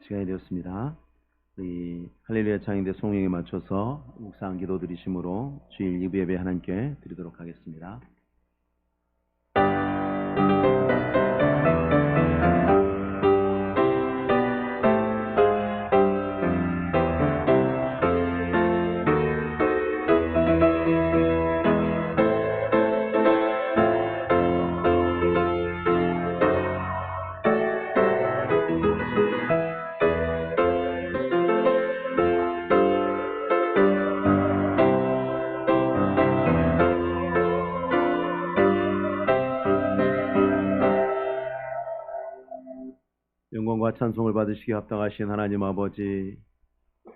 시간이 되었습니다. 우리 할렐루야 찬양대 송영에 맞춰서 묵상 기도 드리심으로 주일 2부 예배 하나님께 드리도록 하겠습니다. 영광과 찬송을 받으시기 합당하신 하나님 아버지,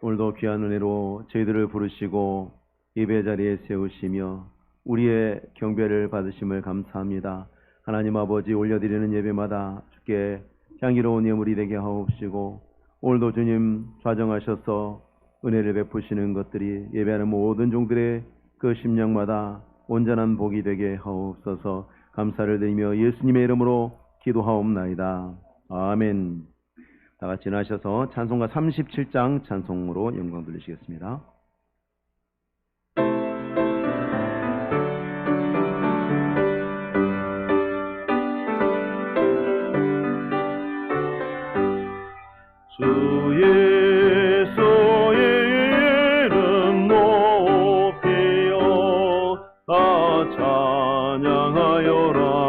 오늘도 귀한 은혜로 저희들을 부르시고 예배 자리에 세우시며 우리의 경배를 받으심을 감사합니다. 하나님 아버지, 올려드리는 예배마다 주께 향기로운 예물이 되게 하옵시고, 오늘도 주님 좌정하셔서 은혜를 베푸시는 것들이 예배하는 모든 종들의 그 심령마다 온전한 복이 되게 하옵소서. 감사를 드리며 예수님의 이름으로 기도하옵나이다. 아멘. 다 같이 나셔서 찬송가 37장 찬송으로 영광 돌리시겠습니다. 주 예수의 이름 높이어 다 찬양하여라.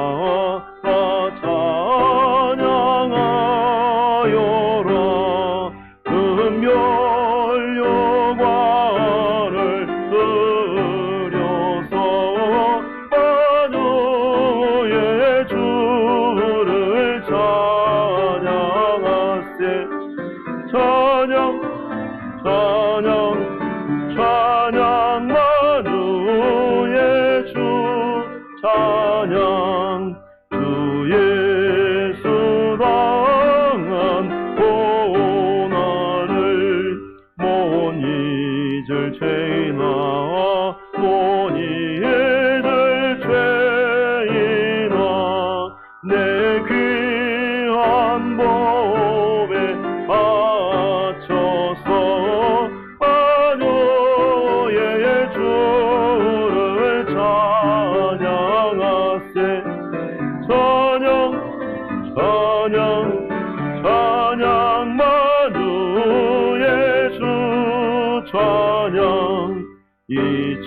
이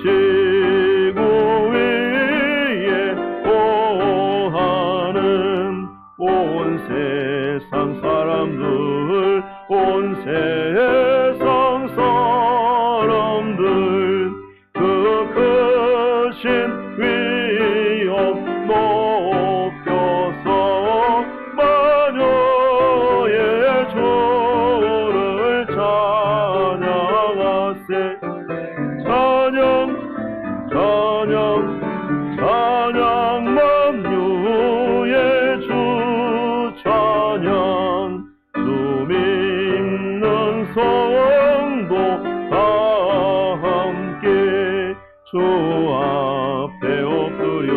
지구 위에 거하는 온 세상 사람들, 온 세상 사람들, 그 크신 위엄 높여서 만유의 주를 찬양하세. 찬양 만유의 주 찬양. 주 믿는 성도 다 함께 주 앞에 엎드려,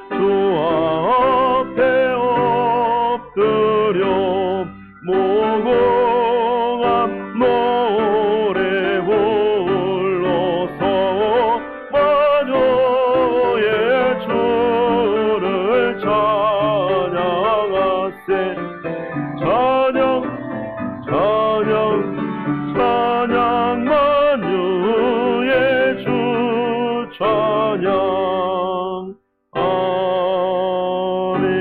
주 앞에 엎드려 무궁한 노래 불러서 만유의 주를 찬양하세. 찬양 만유의 주 찬양. 아멘.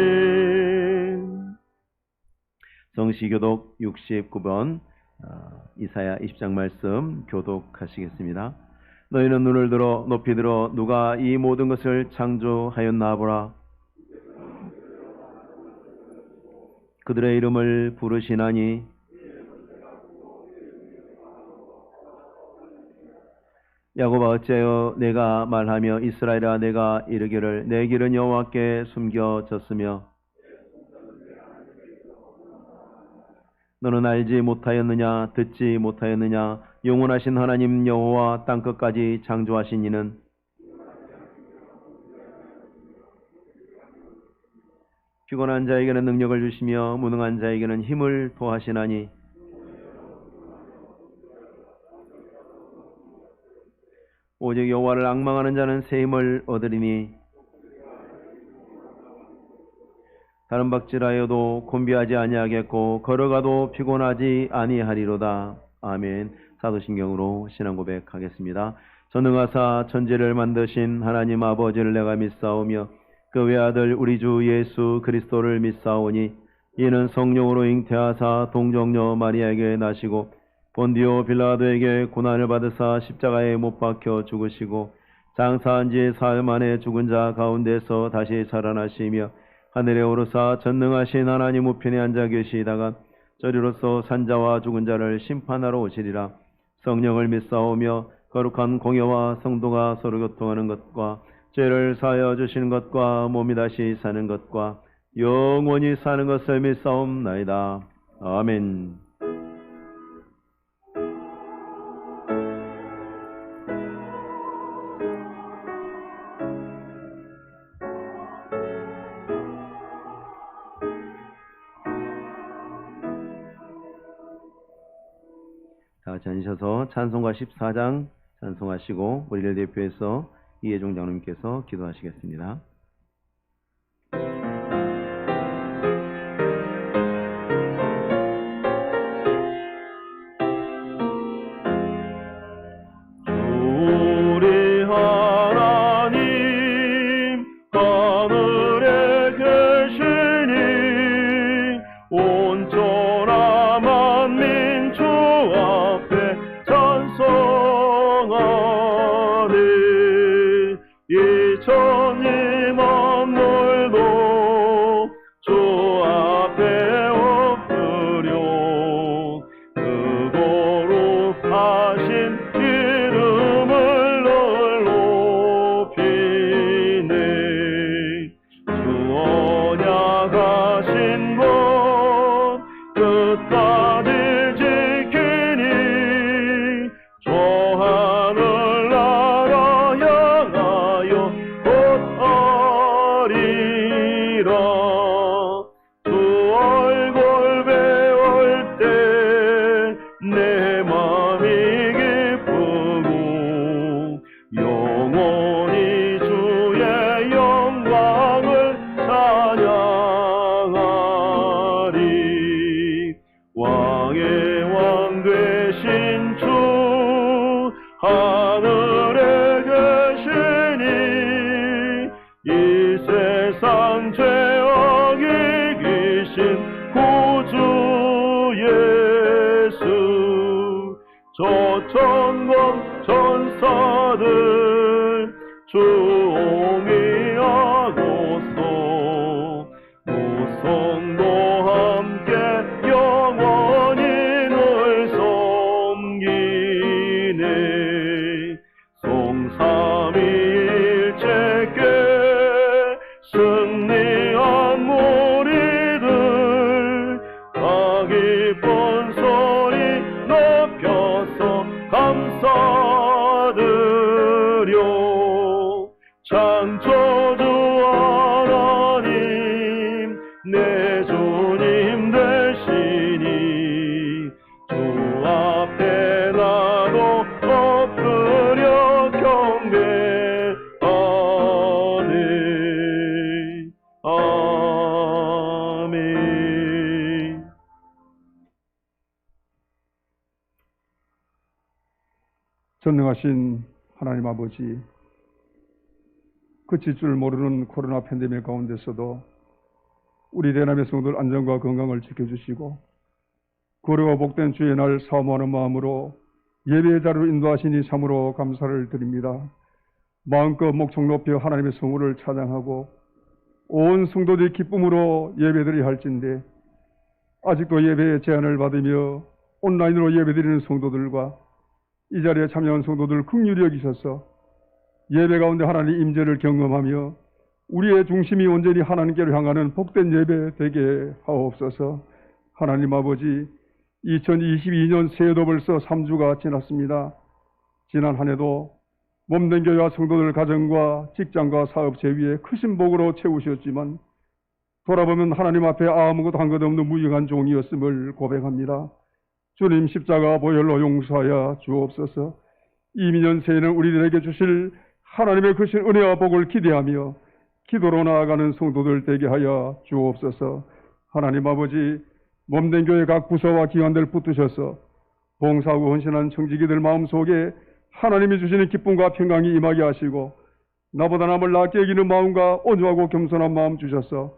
성시교독 69번 이사야 20장 말씀 교독하시겠습니다. 너희는 눈을 들어 높이 들어 누가 이 모든 것을 창조하였나 보라. 그들의 이름을 부르시나니 야곱아 어찌하여 내가 말하며 이스라엘아 내가 이르기를 내 길은 여호와께 숨겨졌으며 너는 알지 못하였느냐 듣지 못하였느냐 영원하신 하나님 여호와 땅끝까지 창조하신 이는 피곤한 자에게는 능력을 주시며 무능한 자에게는 힘을 토하시나니 오직 여호와를 앙망하는 자는 새 힘을 얻으리니 다른 박질하여도 곤비하지 아니하겠고 걸어가도 피곤하지 아니하리로다. 아멘. 사도신경으로 신앙 고백하겠습니다. 전능하사 천지를 만드신 하나님 아버지를 내가 믿사오며 그 외아들 우리 주 예수 그리스도를 믿사오니 이는 성령으로 잉태하사 동정녀 마리아에게 나시고 본디오 빌라도에게 고난을 받으사 십자가에 못 박혀 죽으시고 장사한 지 사흘 만에 죽은 자 가운데서 다시 살아나시며 하늘에 오르사 전능하신 하나님 우편에 앉아 계시다가 저리로서 산자와 죽은 자를 심판하러 오시리라. 성령을 믿사오며 거룩한 공예와 성도가 서로 교통하는 것과 죄를 사하여 주시는 것과 몸이 다시 사는 것과 영원히 사는 것을 믿사옵나이다. 아멘. 다 같이 앉으셔서 찬송가 14장 찬송하시고 우리를 대표해서 이혜종 장로님께서 기도하시겠습니다. 우리 하나님 하늘에 계시니 온전한 만민 주 앞에 찬송하네. 이 천지 만물도 주 앞에 엎드려 그 거룩하신 이름을 높이네. 주 언약하신 것 끝까지 지키니 저 하늘나라 향하여 곧하리라. 주 얼굴 배울 때 내 맘이 기쁘고 영원히 주의 영광을 찬양하리. 왕의 왕 되신 주 하늘에 계시니 이 세상 죄악 이기신 구주 예수. 저 천군 천사들 주옹이하고서 무성도 함께 영원히 늘 섬기네. 성삼위일체께 승리한 무리들 다 기쁜 소리 높여서 감사드려. 창조주 하나님 내 주님 되시니 주 앞에 나도 엎드려 경배하네. 아멘. 전능하신 하나님 아버지, 그칠 줄 모르는 코로나 팬데믹 가운데서도 우리 대남의 성도들 안전과 건강을 지켜주시고 거룩하고 복된 주의 날 사모하는 마음으로 예배의 자리로 인도하시니 참으로 감사를 드립니다. 마음껏 목청 높여 하나님의 성우를 찬양하고 온 성도들이 기쁨으로 예배드려야 할진데 아직도 예배의 제한을 받으며 온라인으로 예배드리는 성도들과 이 자리에 참여한 성도들 긍휼히 여기셔서 예배 가운데 하나님 임재를 경험하며 우리의 중심이 온전히 하나님께로 향하는 복된 예배 되게 하옵소서. 하나님 아버지, 2022년 새해도 벌써 3주가 지났습니다. 지난 한 해도 몸된 교회와 성도들 가정과 직장과 사업 제위에 크신 복으로 채우셨지만 돌아보면 하나님 앞에 아무것도 한 것 없는 무익한 종이었음을 고백합니다. 주님 십자가 보혈로 용서하여 주옵소서. 이민년 새해는 우리들에게 주실 하나님의 크신 은혜와 복을 기대하며 기도로 나아가는 성도들 되게 하여 주옵소서. 하나님 아버지, 몸된 교회 각 부서와 기관들 붙드셔서 봉사하고 헌신한 청지기들 마음속에 하나님이 주시는 기쁨과 평강이 임하게 하시고 나보다 남을 낫게 여기는 마음과 온유하고 겸손한 마음 주셔서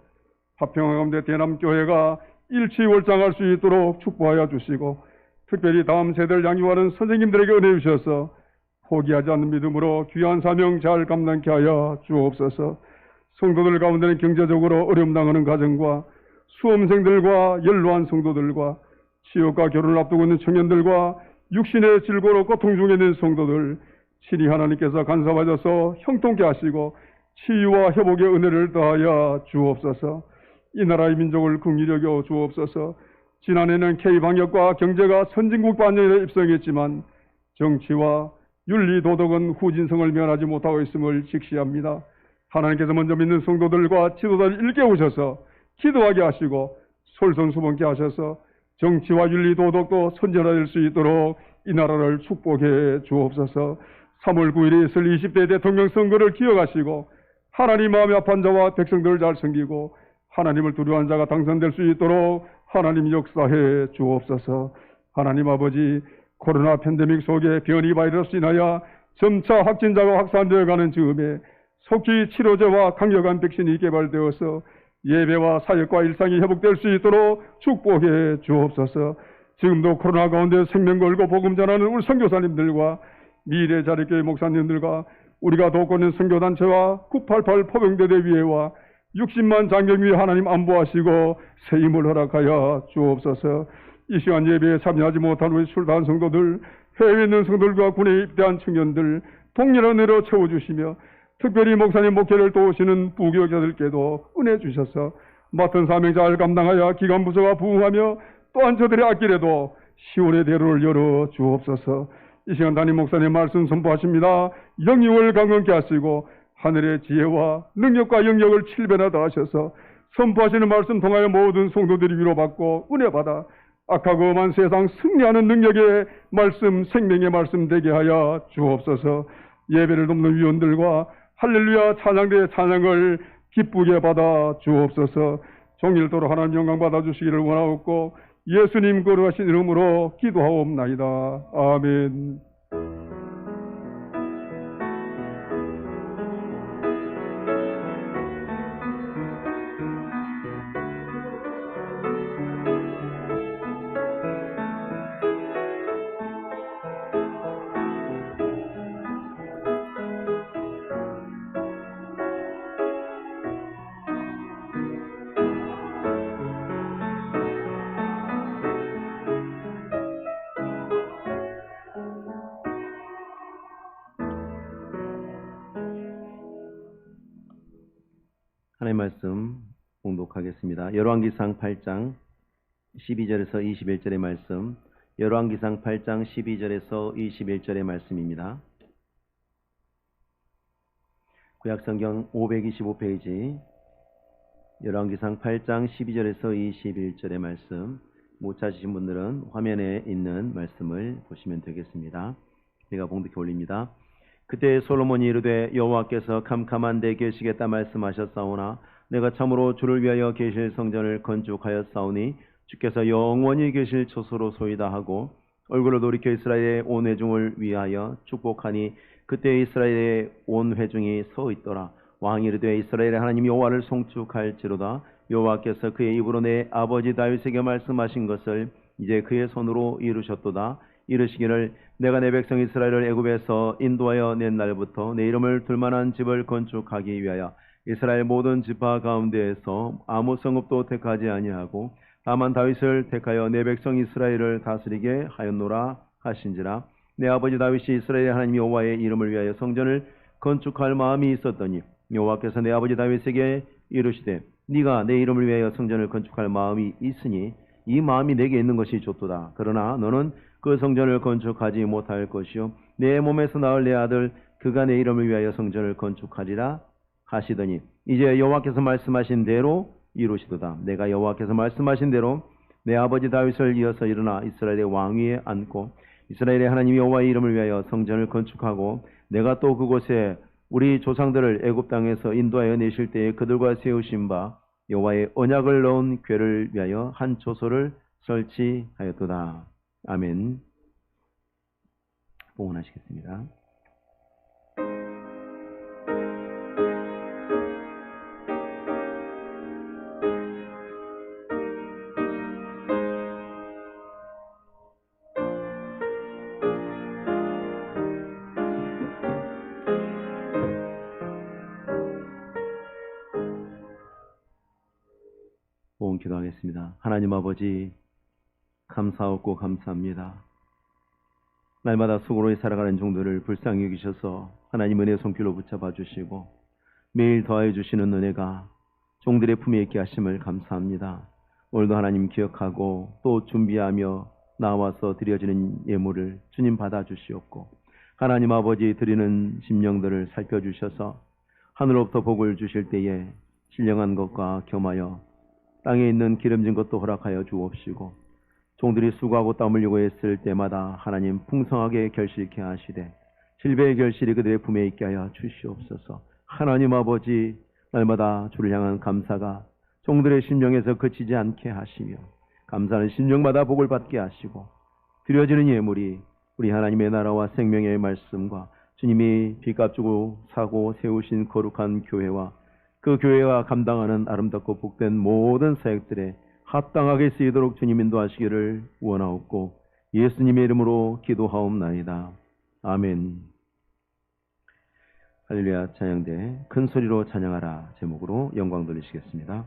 화평한 가운데 대남교회가 일치월장할 수 있도록 축복하여 주시고 특별히 다음 세대를 양육하는 선생님들에게 은혜 주셔서 포기하지 않는 믿음으로 귀한 사명 잘 감당케 하여 주옵소서. 성도들 가운데는 경제적으로 어려움 당하는 가정과 수험생들과 연로한 성도들과 취업과 결혼을 앞두고 있는 청년들과 육신의 질고로 고통 중에 있는 성도들 친히 하나님께서 간섭하셔서 형통케 하시고 치유와 회복의 은혜를 더하여 주옵소서. 이 나라의 민족을 긍휼히 여겨 주옵소서. 지난해는 K방역과 경제가 선진국 반열에 입성했지만 정치와 윤리 도덕은 후진성을 면하지 못하고 있음을 직시합니다. 하나님께서 먼저 믿는 성도들과 지도자를 일깨우셔서 기도하게 하시고 솔선수범케 하셔서 정치와 윤리 도덕도 선진화될 수 있도록 이 나라를 축복해 주옵소서. 3월 9일에 있을 20대 대통령 선거를 기억하시고 하나님 마음이 아픈 자와 백성들을 잘 섬기고 하나님을 두려워하는 자가 당선될 수 있도록 하나님 역사해 주옵소서. 하나님 아버지, 코로나 팬데믹 속에 변이 바이러스 인하여 점차 확진자가 확산되어 가는 즈음에 속히 치료제와 강력한 백신이 개발되어서 예배와 사역과 일상이 회복될 수 있도록 축복해 주옵소서. 지금도 코로나 가운데 생명 걸고 복음 전하는 우리 선교사님들과 미래 자립교회 목사님들과 우리가 돕고 있는 선교단체와 988 포병대대위회와 60만 장병위에 하나님 안보하시고 새 힘을 허락하여 주옵소서. 이 시간 예배에 참여하지 못한 우리 출단 성도들, 해외에 있는 성도들과 군에 입대한 청년들 동일한 은혜로 채워주시며 특별히 목사님 목회를 도우시는 부교육자들께도 은혜 주셔서 맡은 사명 잘 감당하여 기관 부서가 부흥하며 또한 저들의 앞길에도 시온의 대로를 열어 주옵소서. 이 시간 담임 목사님 말씀 선포하십니다. 영육을 강건케 하시고 하늘의 지혜와 능력과 영역을 7배나 더하셔서 선포하시는 말씀 통하여 모든 성도들이 위로받고 은혜받아 악하고 험한 세상 승리하는 능력의 말씀, 생명의 말씀 되게 하여 주옵소서. 예배를 돕는 위원들과 할렐루야 찬양대의 찬양을 기쁘게 받아 주옵소서. 종일토록 하나님 영광 받아주시기를 원하옵고 예수님 거룩하신 이름으로 기도하옵나이다. 아멘. 하나님의 말씀 봉독하겠습니다. 열왕기상 8장 12절에서 21절의 말씀, 열왕기상 8장 12절에서 21절의 말씀입니다. 구약성경 525페이지 열왕기상 8장 12절에서 21절의 말씀, 못 찾으신 분들은 화면에 있는 말씀을 보시면 되겠습니다. 제가 봉독해 올립니다. 그때 솔로몬이 이르되 여호와께서 캄캄한 데 계시겠다 말씀하셨사오나 내가 참으로 주를 위하여 계실 성전을 건축하였사오니 주께서 영원히 계실 처소로 소이다 하고 얼굴을 돌이켜 이스라엘의 온 회중을 위하여 축복하니 그때 이스라엘의 온 회중이 서 있더라. 왕이 이르되 이스라엘의 하나님 여호와를 송축할지로다. 여호와께서 그의 입으로 내 아버지 다윗에게 말씀하신 것을 이제 그의 손으로 이루셨도다. 이르시기를 내가 내 백성 이스라엘을 애굽에서 인도하여 낸 날부터 내 이름을 둘만한 집을 건축하기 위하여 이스라엘 모든 지파 가운데에서 아무 성읍도 택하지 아니하고 다만 다윗을 택하여 내 백성 이스라엘을 다스리게 하였노라 하신지라. 내 아버지 다윗이 이스라엘의 하나님 여호와의 이름을 위하여 성전을 건축할 마음이 있었더니 여호와께서 내 아버지 다윗에게 이르시되 네가 내 이름을 위하여 성전을 건축할 마음이 있으니 이 마음이 내게 있는 것이 좋도다. 그러나 너는 그 성전을 건축하지 못할 것이요 내 몸에서 낳을 내 아들 그가 내 이름을 위하여 성전을 건축하리라 하시더니 이제 여호와께서 말씀하신 대로 이루시도다. 내가 여호와께서 말씀하신 대로 내 아버지 다윗을 이어서 일어나 이스라엘의 왕위에 앉고 이스라엘의 하나님 여호와의 이름을 위하여 성전을 건축하고 내가 또 그곳에 우리 조상들을 애굽 땅에서 인도하여 내실 때에 그들과 세우신 바 여호와의 언약을 넣은 궤를 위하여 한 초소를 설치하였도다. 아멘. 봉헌하시겠습니다. 봉헌 기도하겠습니다. 하나님 아버지, 감사하고 감사합니다. 날마다 수고로 살아가는 종들을 불쌍히 여기셔서 하나님 은혜 손길로 붙잡아 주시고 매일 더하여 주시는 은혜가 종들의 품에 있게 하심을 감사합니다. 오늘도 하나님 기억하고 또 준비하며 나와서 드려지는 예물을 주님 받아 주시옵고 하나님 아버지 드리는 심령들을 살펴주셔서 하늘로부터 복을 주실 때에 신령한 것과 겸하여 땅에 있는 기름진 것도 허락하여 주옵시고 종들이 수고하고 땀 흘리고 했을 때마다 하나님 풍성하게 결실케 하시되 실배의 결실이 그들의 품에 있게 하여 주시옵소서. 하나님 아버지, 날마다 주를 향한 감사가 종들의 심령에서 그치지 않게 하시며 감사하는 심령마다 복을 받게 하시고 드려지는 예물이 우리 하나님의 나라와 생명의 말씀과 주님이 빚값 주고 사고 세우신 거룩한 교회와 그 교회가 감당하는 아름답고 복된 모든 사역들에 합당하게 쓰이도록 주님 인도하시기를 원하옵고 예수님의 이름으로 기도하옵나이다. 아멘. 할렐루야 찬양대 큰 소리로 찬양하라 제목으로 영광 돌리시겠습니다.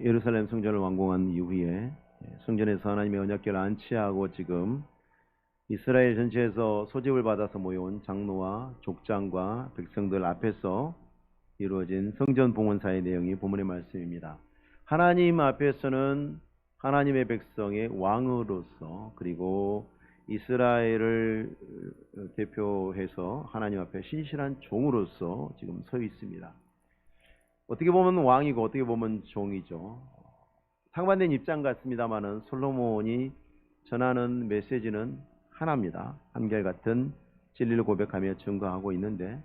예루살렘 성전을 완공한 이후에 성전에서 하나님의 언약궤를 안치하고 지금 이스라엘 전체에서 소집을 받아서 모여온 장로와 족장과 백성들 앞에서 이루어진 성전 봉헌사의 내용이 본문의 말씀입니다. 하나님 앞에서는 하나님의 백성의 왕으로서 그리고 이스라엘을 대표해서 하나님 앞에 신실한 종으로서 지금 서 있습니다. 어떻게 보면 왕이고 어떻게 보면 종이죠. 상반된 입장 같습니다만은 솔로몬이 전하는 메시지는 하나입니다. 한결같은 진리를 고백하며 증거하고 있는데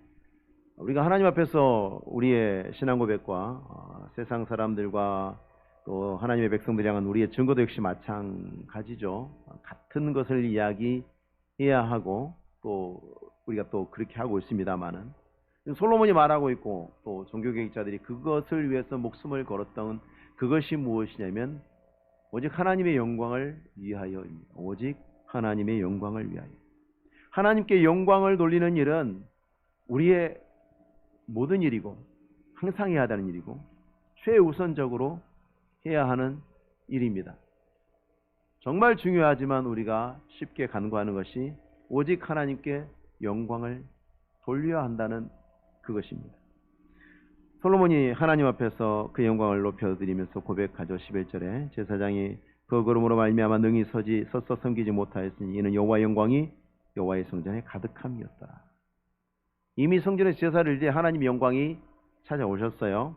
우리가 하나님 앞에서 우리의 신앙 고백과 세상 사람들과 또 하나님의 백성들이 향한 우리의 증거도 역시 마찬가지죠. 같은 것을 이야기해야 하고 또 우리가 또 그렇게 하고 있습니다만은 솔로몬이 말하고 있고 또 종교개혁자들이 그것을 위해서 목숨을 걸었던 그것이 무엇이냐면 오직 하나님의 영광을 위하여입니다. 오직 하나님의 영광을 위하여. 하나님께 영광을 돌리는 일은 우리의 모든 일이고 항상 해야 하는 일이고 최우선적으로 해야 하는 일입니다. 정말 중요하지만 우리가 쉽게 간과하는 것이 오직 하나님께 영광을 돌려야 한다는 그것입니다. 솔로몬이 하나님 앞에서 그 영광을 높여드리면서 고백하죠. 11절에 제사장이 그 걸음으로 말미암아 능히 서서 섬기지 못하였으니 이는 여호와의 영광이 여호와의 성전에 가득함이었더라. 이미 성전에서 제사를 이제 하나님의 영광이 찾아오셨어요.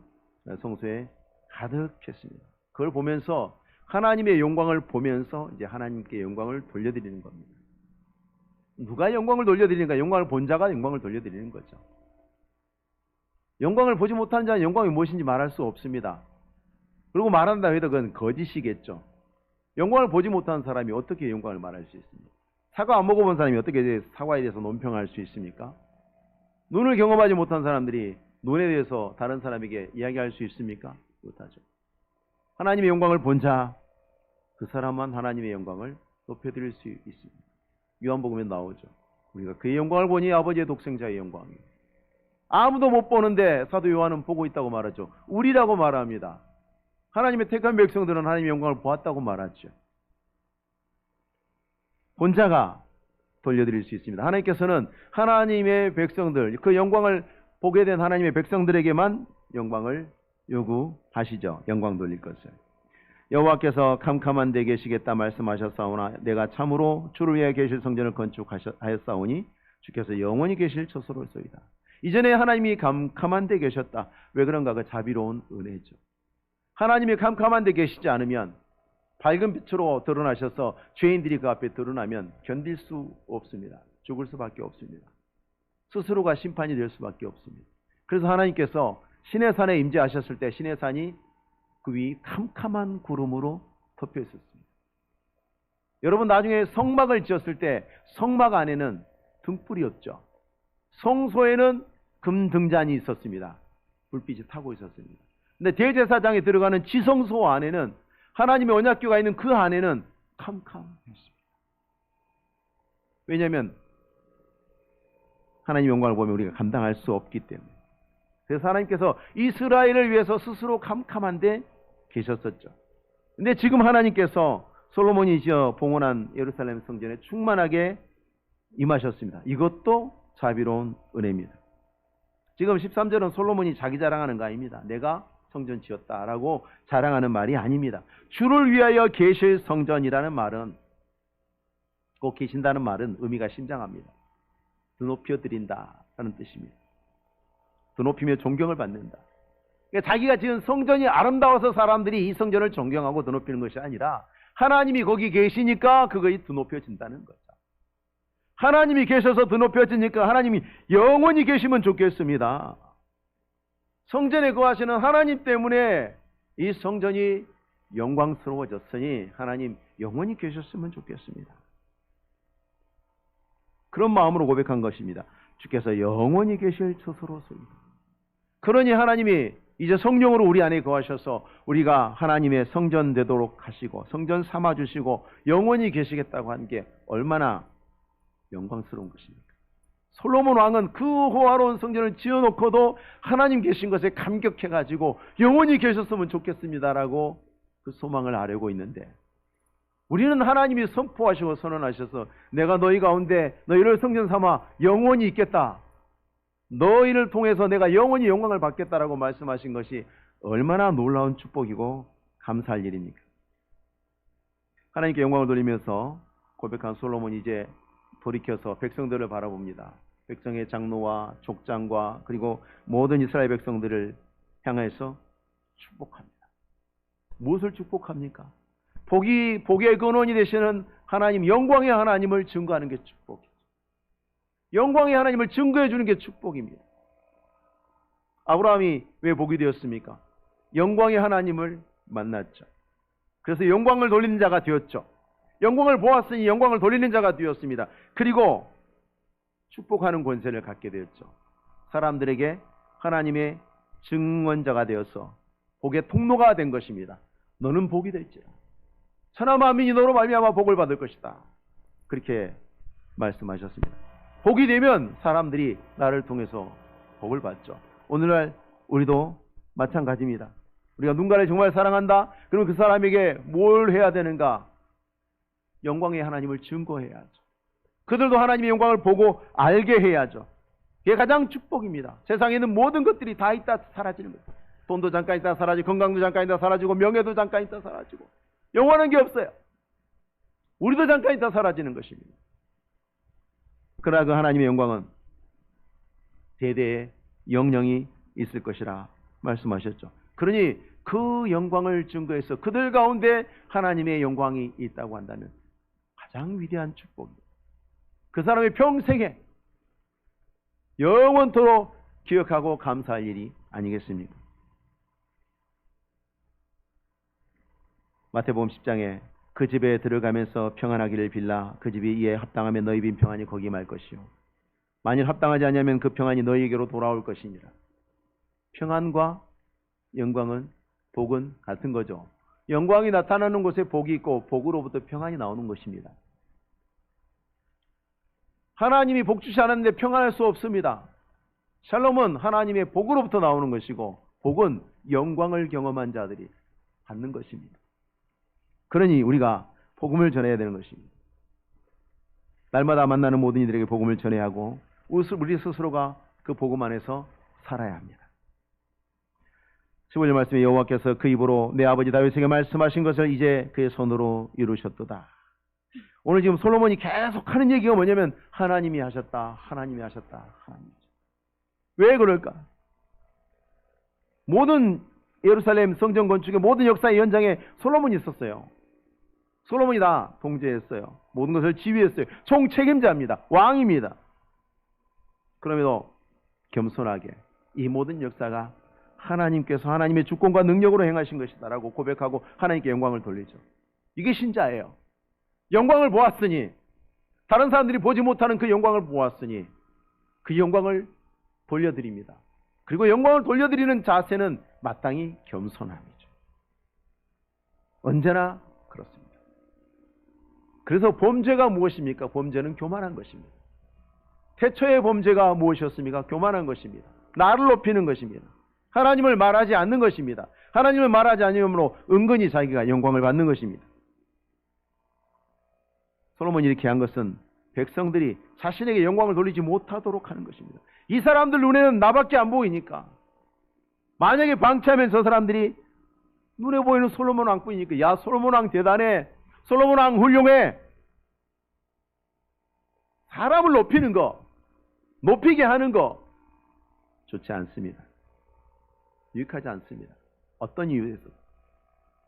성소에 가득했습니다. 그걸 보면서 하나님의 영광을 보면서 이제 하나님께 영광을 돌려드리는 겁니다. 누가 영광을 돌려드리는가? 영광을 본 자가 영광을 돌려드리는 거죠. 영광을 보지 못한 자는 영광이 무엇인지 말할 수 없습니다. 그리고 말한다 해도 그건 거짓이겠죠. 영광을 보지 못한 사람이 어떻게 영광을 말할 수 있습니까? 사과 안 먹어본 사람이 어떻게 사과에 대해서 논평할 수 있습니까? 눈을 경험하지 못한 사람들이 눈에 대해서 다른 사람에게 이야기할 수 있습니까? 못하죠. 하나님의 영광을 본 자, 그 사람만 하나님의 영광을 높여드릴 수 있습니다. 요한복음에 나오죠. 우리가 그의 영광을 보니 아버지의 독생자의 영광이에요. 아무도 못 보는데 사도 요한은 보고 있다고 말하죠. 우리라고 말합니다. 하나님의 택한 백성들은 하나님의 영광을 보았다고 말하죠. 본 자가 돌려드릴 수 있습니다. 하나님께서는 하나님의 백성들, 그 영광을 보게 된 하나님의 백성들에게만 영광을 요구하시죠. 영광 돌릴 것을. 여호와께서 캄캄한 데 계시겠다 말씀하셨사오나 내가 참으로 주를 위하여 계실 성전을 건축하였사오니 주께서 영원히 계실 처소로소이다. 이전에 하나님이 캄캄한 데 계셨다. 왜 그런가? 그 자비로운 은혜죠. 하나님이 캄캄한 데 계시지 않으면 밝은 빛으로 드러나셔서 죄인들이 그 앞에 드러나면 견딜 수 없습니다. 죽을 수밖에 없습니다. 스스로가 심판이 될 수밖에 없습니다. 그래서 하나님께서 시내산에 임재하셨을 때 시내산이 그 위 캄캄한 구름으로 덮여 있었습니다. 여러분 나중에 성막을 지었을 때 성막 안에는 등불이 없죠. 성소에는 금등잔이 있었습니다. 불빛이 타고 있었습니다. 근데 대제사장이 들어가는 지성소 안에는 하나님의 언약궤가 있는 그 안에는 캄캄했습니다. 왜냐하면 하나님의 영광을 보면 우리가 감당할 수 없기 때문에. 그래서 하나님께서 이스라엘을 위해서 스스로 캄캄한데 계셨었죠. 근데 지금 하나님께서 솔로몬이 지어 봉헌한 예루살렘 성전에 충만하게 임하셨습니다. 이것도 자비로운 은혜입니다. 지금 13절은 솔로몬이 자기 자랑하는 거 아닙니다. 내가 성전 지었다라고 자랑하는 말이 아닙니다. 주를 위하여 계실 성전이라는 말은, 꼭 계신다는 말은 의미가 심장합니다. 드높여 드린다라는 뜻입니다. 드높이며 존경을 받는다. 그러니까 자기가 지은 성전이 아름다워서 사람들이 이 성전을 존경하고 드높이는 것이 아니라 하나님이 거기 계시니까 그것이 드높여진다는 거죠. 하나님이 계셔서 드높여지니까 하나님이 영원히 계시면 좋겠습니다. 성전에 거하시는 하나님 때문에 이 성전이 영광스러워졌으니 하나님 영원히 계셨으면 좋겠습니다. 그런 마음으로 고백한 것입니다. 주께서 영원히 계실 처소로소이다. 그러니 하나님이 이제 성령으로 우리 안에 거하셔서 우리가 하나님의 성전 되도록 하시고 성전 삼아주시고 영원히 계시겠다고 한 게 얼마나 영광스러운 것입니까? 솔로몬 왕은 그 호화로운 성전을 지어놓고도 하나님 계신 것에 감격해가지고 영원히 계셨으면 좋겠습니다라고 그 소망을 아뢰고 있는데, 우리는 하나님이 선포하시고 선언하셔서 내가 너희 가운데 너희를 성전 삼아 영원히 있겠다, 너희를 통해서 내가 영원히 영광을 받겠다라고 말씀하신 것이 얼마나 놀라운 축복이고 감사할 일입니까? 하나님께 영광을 돌리면서 고백한 솔로몬이 이제 돌이켜서 백성들을 바라봅니다. 백성의 장로와 족장과 그리고 모든 이스라엘 백성들을 향해서 축복합니다. 무엇을 축복합니까? 복의 근원이 되시는 하나님, 영광의 하나님을 증거하는 게 축복이죠. 영광의 하나님을 증거해 주는 게 축복입니다. 아브라함이 왜 복이 되었습니까? 영광의 하나님을 만났죠. 그래서 영광을 돌리는 자가 되었죠. 영광을 보았으니 영광을 돌리는 자가 되었습니다. 그리고 축복하는 권세를 갖게 되었죠. 사람들에게 하나님의 증언자가 되어서 복의 통로가 된 것입니다. 너는 복이 될지라. 천하 만민이 너로 말미암아 복을 받을 것이다. 그렇게 말씀하셨습니다. 복이 되면 사람들이 나를 통해서 복을 받죠. 오늘날 우리도 마찬가지입니다. 우리가 누군가를 정말 사랑한다? 그러면 그 사람에게 뭘 해야 되는가? 영광의 하나님을 증거해야죠. 그들도 하나님의 영광을 보고 알게 해야죠. 그게 가장 축복입니다. 세상에 있는 모든 것들이 다 있다 사라지는 거예요. 돈도 잠깐 있다 사라지고, 건강도 잠깐 있다 사라지고, 명예도 잠깐 있다 사라지고, 영원한 게 없어요. 우리도 잠깐 있다 사라지는 것입니다. 그러나 그 하나님의 영광은 대대의 영영이 있을 것이라 말씀하셨죠. 그러니 그 영광을 증거해서 그들 가운데 하나님의 영광이 있다고 한다면 가장 위대한 축복입니다. 그 사람의 평생에 영원토록 기억하고 감사할 일이 아니겠습니까? 마태복음 10장에 그 집에 들어가면서 평안하기를 빌라. 그 집이 이에 합당하면 너희 빈 평안이 거기 말 것이요 만일 합당하지 않으면 그 평안이 너희에게로 돌아올 것이니라. 평안과 영광은, 복은 같은 거죠. 영광이 나타나는 곳에 복이 있고 복으로부터 평안이 나오는 것입니다. 하나님이 복 주시 않았는데 평안할 수 없습니다. 샬롬은 하나님의 복으로부터 나오는 것이고 복은 영광을 경험한 자들이 받는 것입니다. 그러니 우리가 복음을 전해야 되는 것입니다. 날마다 만나는 모든 이들에게 복음을 전해야 하고 우리 스스로가 그 복음 안에서 살아야 합니다. 15절 말씀에 여호와께서 그 입으로 내 아버지 다윗에게 말씀하신 것을 이제 그의 손으로 이루셨도다. 오늘 지금 솔로몬이 계속 하는 얘기가 뭐냐면 하나님이 하셨다, 하나님이 하셨다, 하나님이 하셨다. 왜 그럴까? 모든 예루살렘 성전 건축의 모든 역사의 현장에 솔로몬이 있었어요. 솔로몬이 다 통제했어요. 모든 것을 지휘했어요. 총책임자입니다. 왕입니다. 그럼에도 겸손하게 이 모든 역사가 하나님께서 하나님의 주권과 능력으로 행하신 것이다 라고 고백하고 하나님께 영광을 돌리죠. 이게 신자예요. 영광을 보았으니, 다른 사람들이 보지 못하는 그 영광을 보았으니 그 영광을 돌려드립니다. 그리고 영광을 돌려드리는 자세는 마땅히 겸손함이죠. 언제나 그렇습니다. 그래서 범죄가 무엇입니까? 범죄는 교만한 것입니다. 태초의 범죄가 무엇이었습니까? 교만한 것입니다. 나를 높이는 것입니다. 하나님을 말하지 않는 것입니다. 하나님을 말하지 않으므로 은근히 자기가 영광을 받는 것입니다. 솔로몬이 이렇게 한 것은 백성들이 자신에게 영광을 돌리지 못하도록 하는 것입니다. 이 사람들 눈에는 나밖에 안 보이니까, 만약에 방치하면 저 사람들이 눈에 보이는 솔로몬 왕뿐이니까 야 솔로몬 왕 대단해, 솔로몬 왕 훌륭해. 사람을 높이는 거, 높이게 하는 거 좋지 않습니다. 유익하지 않습니다. 어떤 이유에서?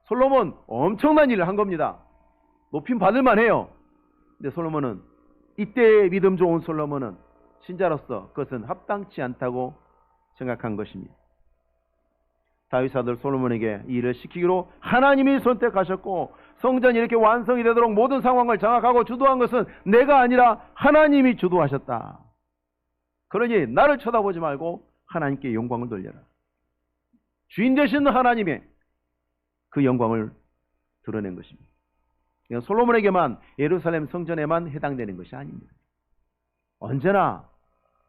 솔로몬 엄청난 일을 한 겁니다. 높임 받을 만해요. 근데 솔로몬은, 이때의 믿음 좋은 솔로몬은 신자로서 그것은 합당치 않다고 생각한 것입니다. 다윗 아들 솔로몬에게 이 일을 시키기로 하나님이 선택하셨고, 성전이 이렇게 완성이 되도록 모든 상황을 장악하고 주도한 것은 내가 아니라 하나님이 주도하셨다. 그러니 나를 쳐다보지 말고 하나님께 영광을 돌려라. 주인 되신 하나님의 그 영광을 드러낸 것입니다. 이건 솔로몬에게만, 예루살렘 성전에만 해당되는 것이 아닙니다. 언제나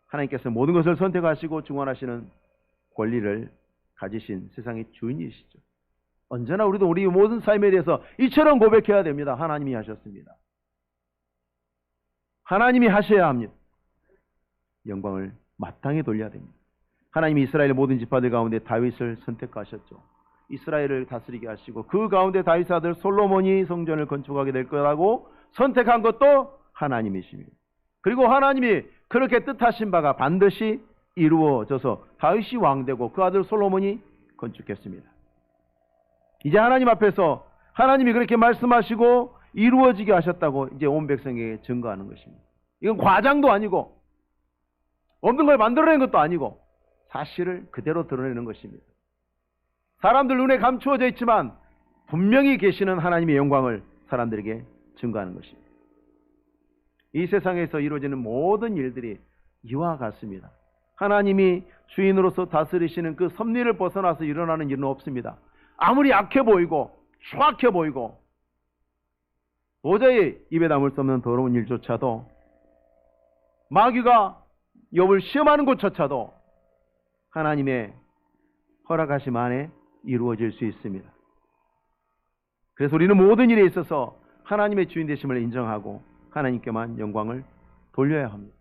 하나님께서 모든 것을 선택하시고 중원하시는 권리를 가지신 세상의 주인이시죠. 언제나 우리도 우리 모든 삶에 대해서 이처럼 고백해야 됩니다. 하나님이 하셨습니다. 하나님이 하셔야 합니다. 영광을 마땅히 돌려야 됩니다. 하나님이 이스라엘 모든 지파들 가운데 다윗을 선택하셨죠. 이스라엘을 다스리게 하시고 그 가운데 다윗의 아들 솔로몬이 성전을 건축하게 될 거라고 선택한 것도 하나님이십니다. 그리고 하나님이 그렇게 뜻하신 바가 반드시 이루어져서 다윗이 왕되고 그 아들 솔로몬이 건축했습니다. 이제 하나님 앞에서 하나님이 그렇게 말씀하시고 이루어지게 하셨다고 이제 온 백성에게 증거하는 것입니다. 이건 과장도 아니고 없는 걸 만들어낸 것도 아니고 사실을 그대로 드러내는 것입니다. 사람들 눈에 감추어져 있지만 분명히 계시는 하나님의 영광을 사람들에게 증거하는 것입니다. 이 세상에서 이루어지는 모든 일들이 이와 같습니다. 하나님이 주인으로서 다스리시는 그 섭리를 벗어나서 일어나는 일은 없습니다. 아무리 악해 보이고 추악해 보이고 도저히 입에 담을 수 없는 더러운 일조차도 마귀가 욥을 시험하는 것조차도 하나님의 허락하심 안에 이루어질 수 있습니다. 그래서 우리는 모든 일에 있어서 하나님의 주인 되심을 인정하고 하나님께만 영광을 돌려야 합니다.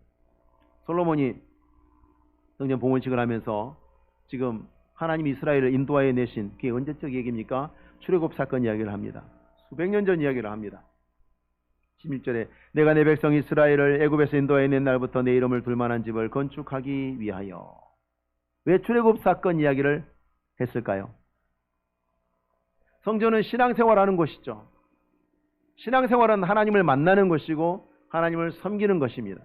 솔로몬이 성전 봉헌식을 하면서 지금 하나님이 이스라엘을 인도하여 내신 그게 언제적 얘기입니까? 출애굽 사건 이야기를 합니다. 수백 년 전 이야기를 합니다. 16절에 내가 내 백성 이스라엘을 애굽에서 인도하여 낸 날부터 내 이름을 둘 만한 집을 건축하기 위하여. 왜 출애굽 사건 이야기를 했을까요? 성전은 신앙생활하는 곳이죠. 신앙생활은 하나님을 만나는 것이고 하나님을 섬기는 것입니다.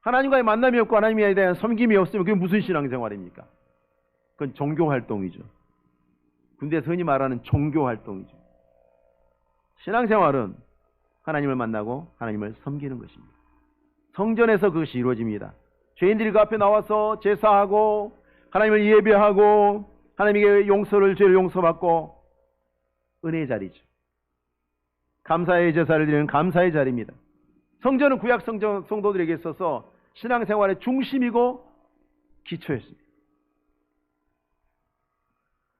하나님과의 만남이 없고 하나님에 대한 섬김이 없으면 그게 무슨 신앙생활입니까? 그건 종교활동이죠. 군대에서 흔히 말하는 종교활동이죠. 신앙생활은 하나님을 만나고 하나님을 섬기는 것입니다. 성전에서 그것이 이루어집니다. 죄인들이 그 앞에 나와서 제사하고 하나님을 예배하고 하나님에게 죄를 용서받고 은혜의 자리죠. 감사의 제사를 드리는 감사의 자리입니다. 성전은 구약 성도들에게 있어서 신앙생활의 중심이고 기초였습니다.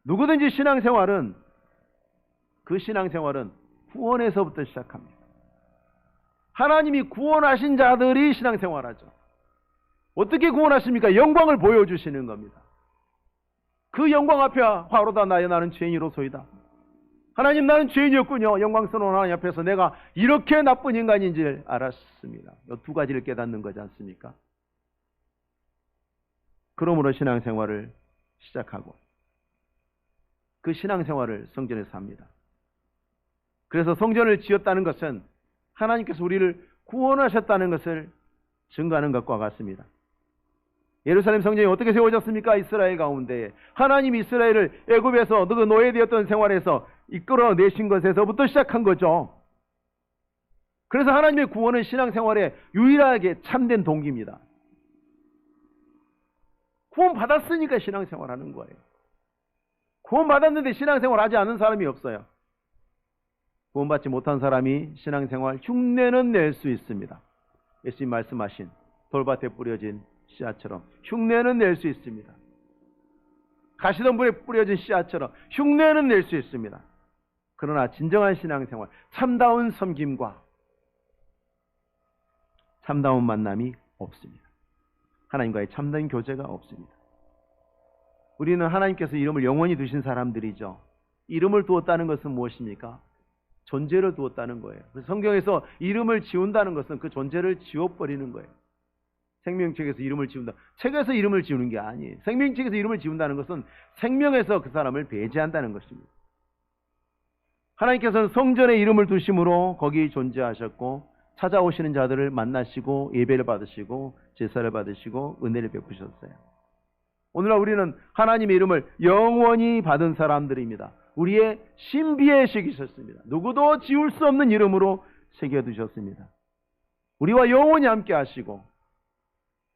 누구든지 그 신앙생활은 구원에서부터 시작합니다. 하나님이 구원하신 자들이 신앙생활하죠. 어떻게 구원하십니까? 영광을 보여주시는 겁니다. 그 영광 앞에 화로다 나여 나는 죄인이로소이다. 하나님 나는 죄인이었군요. 영광스러운 하나님 앞에서 내가 이렇게 나쁜 인간인지 알았습니다. 이 두 가지를 깨닫는 거지 않습니까? 그러므로 신앙생활을 시작하고 그 신앙생활을 성전에서 합니다. 그래서 성전을 지었다는 것은 하나님께서 우리를 구원하셨다는 것을 증거하는 것과 같습니다. 예루살렘 성전이 어떻게 세워졌습니까? 이스라엘 가운데 하나님이 이스라엘을 애굽에서 그 노예되었던 생활에서 이끌어내신 것에서부터 시작한 거죠. 그래서 하나님의 구원은 신앙생활에 유일하게 참된 동기입니다. 구원받았으니까 신앙생활하는 거예요. 구원받았는데 신앙생활하지 않은 사람이 없어요. 구원받지 못한 사람이 신앙생활 흉내는 낼 수 있습니다. 예수님 말씀하신 돌밭에 뿌려진 씨앗처럼 흉내는 낼 수 있습니다. 가시덤불에 뿌려진 씨앗처럼 흉내는 낼 수 있습니다. 그러나 진정한 신앙생활, 참다운 섬김과 참다운 만남이 없습니다. 하나님과의 참된 교제가 없습니다. 우리는 하나님께서 이름을 영원히 두신 사람들이죠. 이름을 두었다는 것은 무엇입니까? 존재를 두었다는 거예요. 그래서 성경에서 이름을 지운다는 것은 그 존재를 지워버리는 거예요. 생명책에서 이름을 지운다. 책에서 이름을 지우는 게 아니에요. 생명책에서 이름을 지운다는 것은 생명에서 그 사람을 배제한다는 것입니다. 하나님께서는 성전에 이름을 두심으로 거기 존재하셨고 찾아오시는 자들을 만나시고 예배를 받으시고 제사를 받으시고 은혜를 베푸셨어요. 오늘날 우리는 하나님의 이름을 영원히 받은 사람들입니다. 우리의 신비에 새기셨습니다. 누구도 지울 수 없는 이름으로 새겨두셨습니다. 우리와 영원히 함께 하시고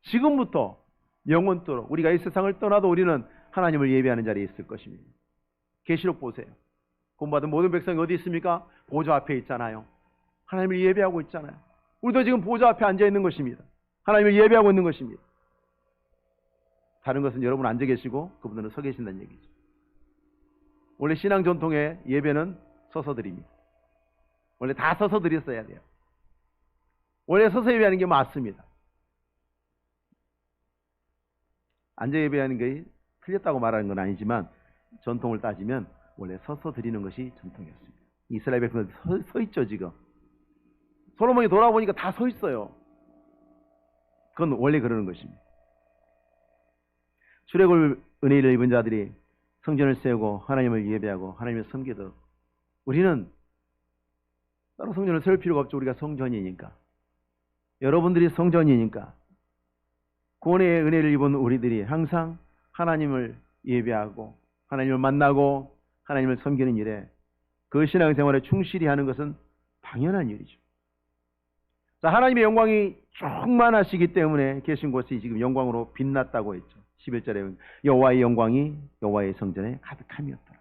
지금부터 영원토록 우리가 이 세상을 떠나도 우리는 하나님을 예배하는 자리에 있을 것입니다. 계시록 보세요. 구원받은 모든 백성이 어디 있습니까? 보좌 앞에 있잖아요. 하나님을 예배하고 있잖아요. 우리도 지금 보좌 앞에 앉아 있는 것입니다. 하나님을 예배하고 있는 것입니다. 다른 것은 여러분 앉아 계시고 그분들은 서 계신다는 얘기죠. 원래 신앙 전통의 예배는 서서 드립니다. 원래 다 서서 드렸어야 돼요. 원래 서서 예배하는 게 맞습니다. 앉아 예배하는 게 틀렸다고 말하는 건 아니지만 전통을 따지면 원래 서서 드리는 것이 전통이었습니다. 이스라엘 백성들 서 있죠 지금. 솔로몬이 돌아보니까 다 서 있어요. 그건 원래 그러는 것입니다. 출애굽 은혜를 입은 자들이 성전을 세우고 하나님을 예배하고 하나님을 섬기듯 우리는 따로 성전을 세울 필요가 없죠. 우리가 성전이니까. 여러분들이 성전이니까 구원의 은혜를 입은 우리들이 항상 하나님을 예배하고 하나님을 만나고 하나님을 섬기는 일에 그 신앙생활에 충실히 하는 것은 당연한 일이죠. 자, 하나님의 영광이 충만하시기 때문에 계신 곳이 지금 영광으로 빛났다고 했죠. 11절에 여호와의 영광이 여호와의 성전에 가득함이었더라.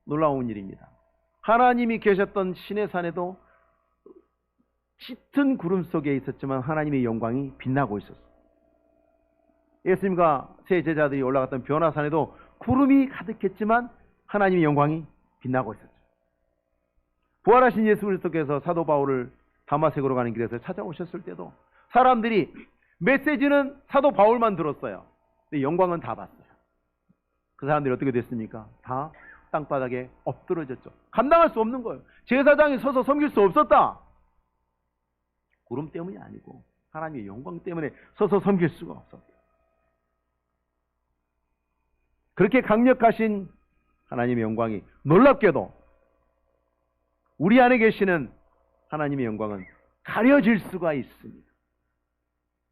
놀라운 일입니다. 하나님이 계셨던 신의 산에도 짙은 구름 속에 있었지만 하나님의 영광이 빛나고 있었어요. 예수님과 세 제자들이 올라갔던 변화산에도 구름이 가득했지만 하나님의 영광이 빛나고 있었죠. 부활하신 예수 그리스도께서 사도 바울을 다마색으로 가는 길에서 찾아오셨을 때도 사람들이 메시지는 사도 바울만 들었어요. 근데 영광은 다 봤어요. 그 사람들이 어떻게 됐습니까? 다 땅바닥에 엎드러졌죠. 감당할 수 없는 거예요. 제사장이 서서 섬길 수 없었다. 구름 때문이 아니고 하나님의 영광 때문에 서서 섬길 수가 없었다. 그렇게 강력하신 하나님의 영광이 놀랍게도 우리 안에 계시는 하나님의 영광은 가려질 수가 있습니다.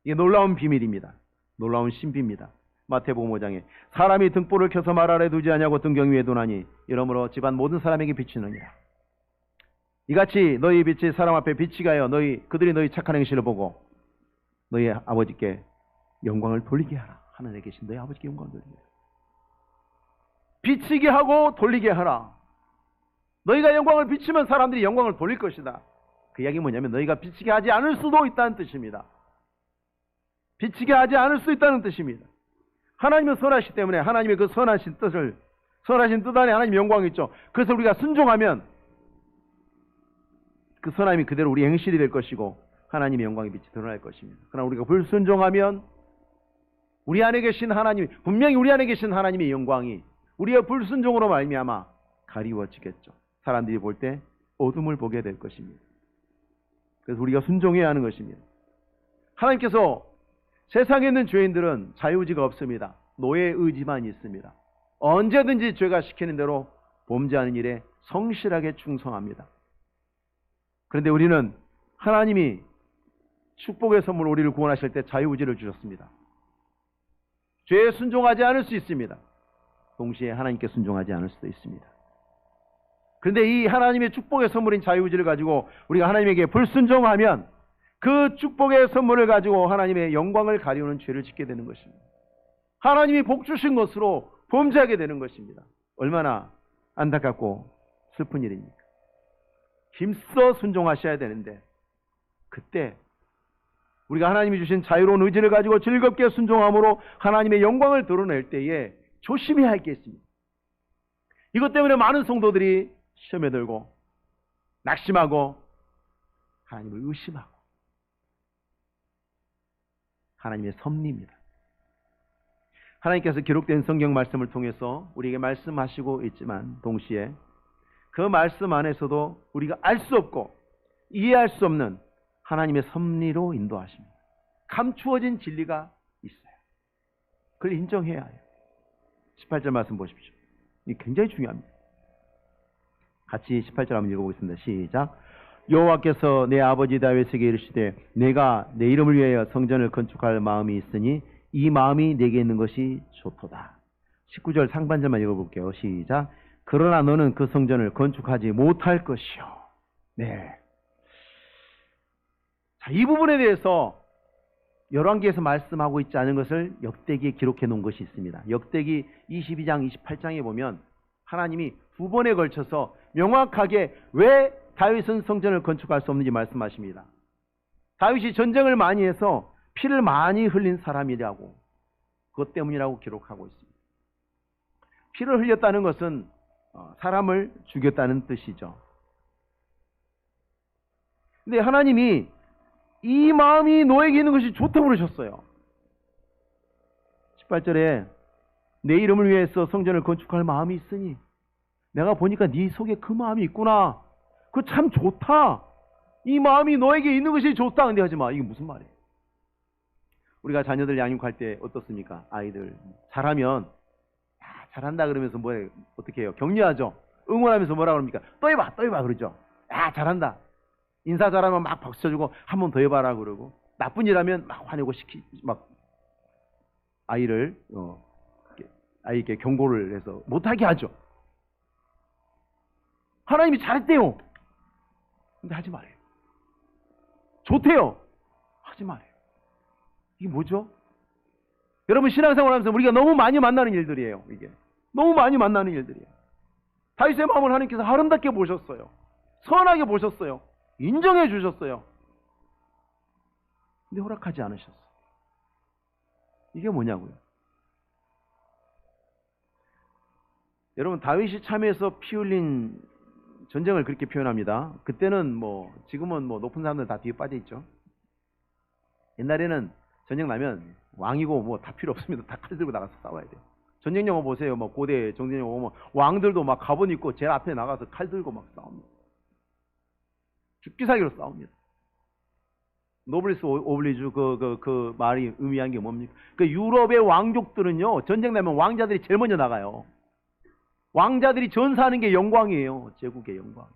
이게 놀라운 비밀입니다. 놀라운 신비입니다. 마태복음 5장에 사람이 등불을 켜서 말 아래 두지 아니하고 등경 위에 두나니 이러므로 집안 모든 사람에게 비치느니라. 이같이 너희 빛이 사람 앞에 비치게 하여 그들이 너희 착한 행실을 보고 너희 아버지께 영광을 돌리게 하라. 하늘에 계신 너희 아버지께 영광을 돌리게 하라. 비치게 하고 돌리게 하라. 너희가 영광을 비치면 사람들이 영광을 돌릴 것이다. 그 이야기는 뭐냐면 너희가 비치게 하지 않을 수도 있다는 뜻입니다. 비치게 하지 않을 수 있다는 뜻입니다. 하나님은 선하시기 때문에 하나님의 그 선하신 뜻 안에 하나님의 영광이 있죠. 그래서 우리가 순종하면 그 선함이 그대로 우리 행실이 될 것이고 하나님의 영광의 빛이 드러날 것입니다. 그러나 우리가 불순종하면 우리 안에 계신 하나님, 분명히 우리 안에 계신 하나님의 영광이 우리의 불순종으로 말미암아 가리워지겠죠. 사람들이 볼 때 어둠을 보게 될 것입니다. 그래서 우리가 순종해야 하는 것입니다. 하나님께서 세상에 있는 죄인들은 자유의지가 없습니다. 노예 의지만 있습니다. 언제든지 죄가 시키는 대로 범죄하는 일에 성실하게 충성합니다. 그런데 우리는 하나님이 축복의 선물 우리를 구원하실 때 자유의지를 주셨습니다. 죄에 순종하지 않을 수 있습니다. 동시에 하나님께 순종하지 않을 수도 있습니다. 그런데 이 하나님의 축복의 선물인 자유의지를 가지고 우리가 하나님에게 불순종하면 그 축복의 선물을 가지고 하나님의 영광을 가리우는 죄를 짓게 되는 것입니다. 하나님이 복 주신 것으로 범죄하게 되는 것입니다. 얼마나 안타깝고 슬픈 일입니까? 힘써 순종하셔야 되는데 그때 우리가 하나님이 주신 자유로운 의지를 가지고 즐겁게 순종함으로 하나님의 영광을 드러낼 때에 조심해야 할 게 있습니다. 이것 때문에 많은 성도들이 시험에 들고 낙심하고 하나님을 의심하고 하나님의 섭리입니다. 하나님께서 기록된 성경 말씀을 통해서 우리에게 말씀하시고 있지만 동시에 그 말씀 안에서도 우리가 알 수 없고 이해할 수 없는 하나님의 섭리로 인도하십니다. 감추어진 진리가 있어요. 그걸 인정해야 해요. 18절 말씀 보십시오. 이게 굉장히 중요합니다. 같이 18절 한번 읽어보겠습니다. 시작. 여호와께서 내 아버지 다윗에게 이르시되 내가 내 이름을 위하여 성전을 건축할 마음이 있으니 이 마음이 내게 있는 것이 좋도다. 19절 상반절만 읽어볼게요. 시작. 그러나 너는 그 성전을 건축하지 못할 것이요. 네. 자, 이 부분에 대해서 열왕기에서 말씀하고 있지 않은 것을 역대기에 기록해 놓은 것이 있습니다. 역대기 22장, 28장에 보면 하나님이 두 번에 걸쳐서 명확하게 왜 다윗은 성전을 건축할 수 없는지 말씀하십니다. 다윗이 전쟁을 많이 해서 피를 많이 흘린 사람이라고, 그것 때문이라고 기록하고 있습니다. 피를 흘렸다는 것은 사람을 죽였다는 뜻이죠. 근데 하나님이 이 마음이 너에게 있는 것이 좋다고 그러셨어요. 18절에 내 이름을 위해서 성전을 건축할 마음이 있으니 내가 보니까 네 속에 그 마음이 있구나. 그거 참 좋다. 이 마음이 너에게 있는 것이 좋다. 근데 하지 마. 이게 무슨 말이에요? 우리가 자녀들 양육할 때 어떻습니까? 아이들 잘하면 잘한다 그러면서 어떻게 해요? 격려하죠. 응원하면서 뭐라 그럽니까? 또 해봐, 또 해봐 그러죠. 야, 잘한다. 인사 잘하면 막 박수 쳐주고 한 번 더 해봐라 그러고, 나쁜 일 하면 막 화내고 막 아이에게 경고를 해서 못하게 하죠. 하나님이 잘했대요. 근데 하지 말아요. 좋대요. 하지 말아요. 이게 뭐죠? 여러분, 신앙생활 하면서 우리가 너무 많이 만나는 일들이에요. 이게 너무 많이 만나는 일들이에요. 다윗의 마음을 하나님께서 아름답게 보셨어요. 선하게 보셨어요. 인정해 주셨어요. 근데 허락하지 않으셨어요. 이게 뭐냐고요? 여러분, 다윗이 참여해서 피 흘린 전쟁을 그렇게 표현합니다. 그때는 지금은 높은 사람들 다 뒤에 빠져 있죠. 옛날에는 전쟁 나면 왕이고 다 필요 없습니다. 다 칼 들고 나가서 싸워야 돼요. 전쟁 영화 보세요. 고대 전쟁 영화 보면 왕들도 막 갑옷 입고 제일 앞에 나가서 칼 들고 막 싸웁니다. 죽기 살기로 싸웁니다. 노블리스 오블리주 그 말이 의미한 게 뭡니까? 그 유럽의 왕족들은요, 전쟁 나면 왕자들이 제일 먼저 나가요. 왕자들이 전사하는 게 영광이에요. 제국의 영광.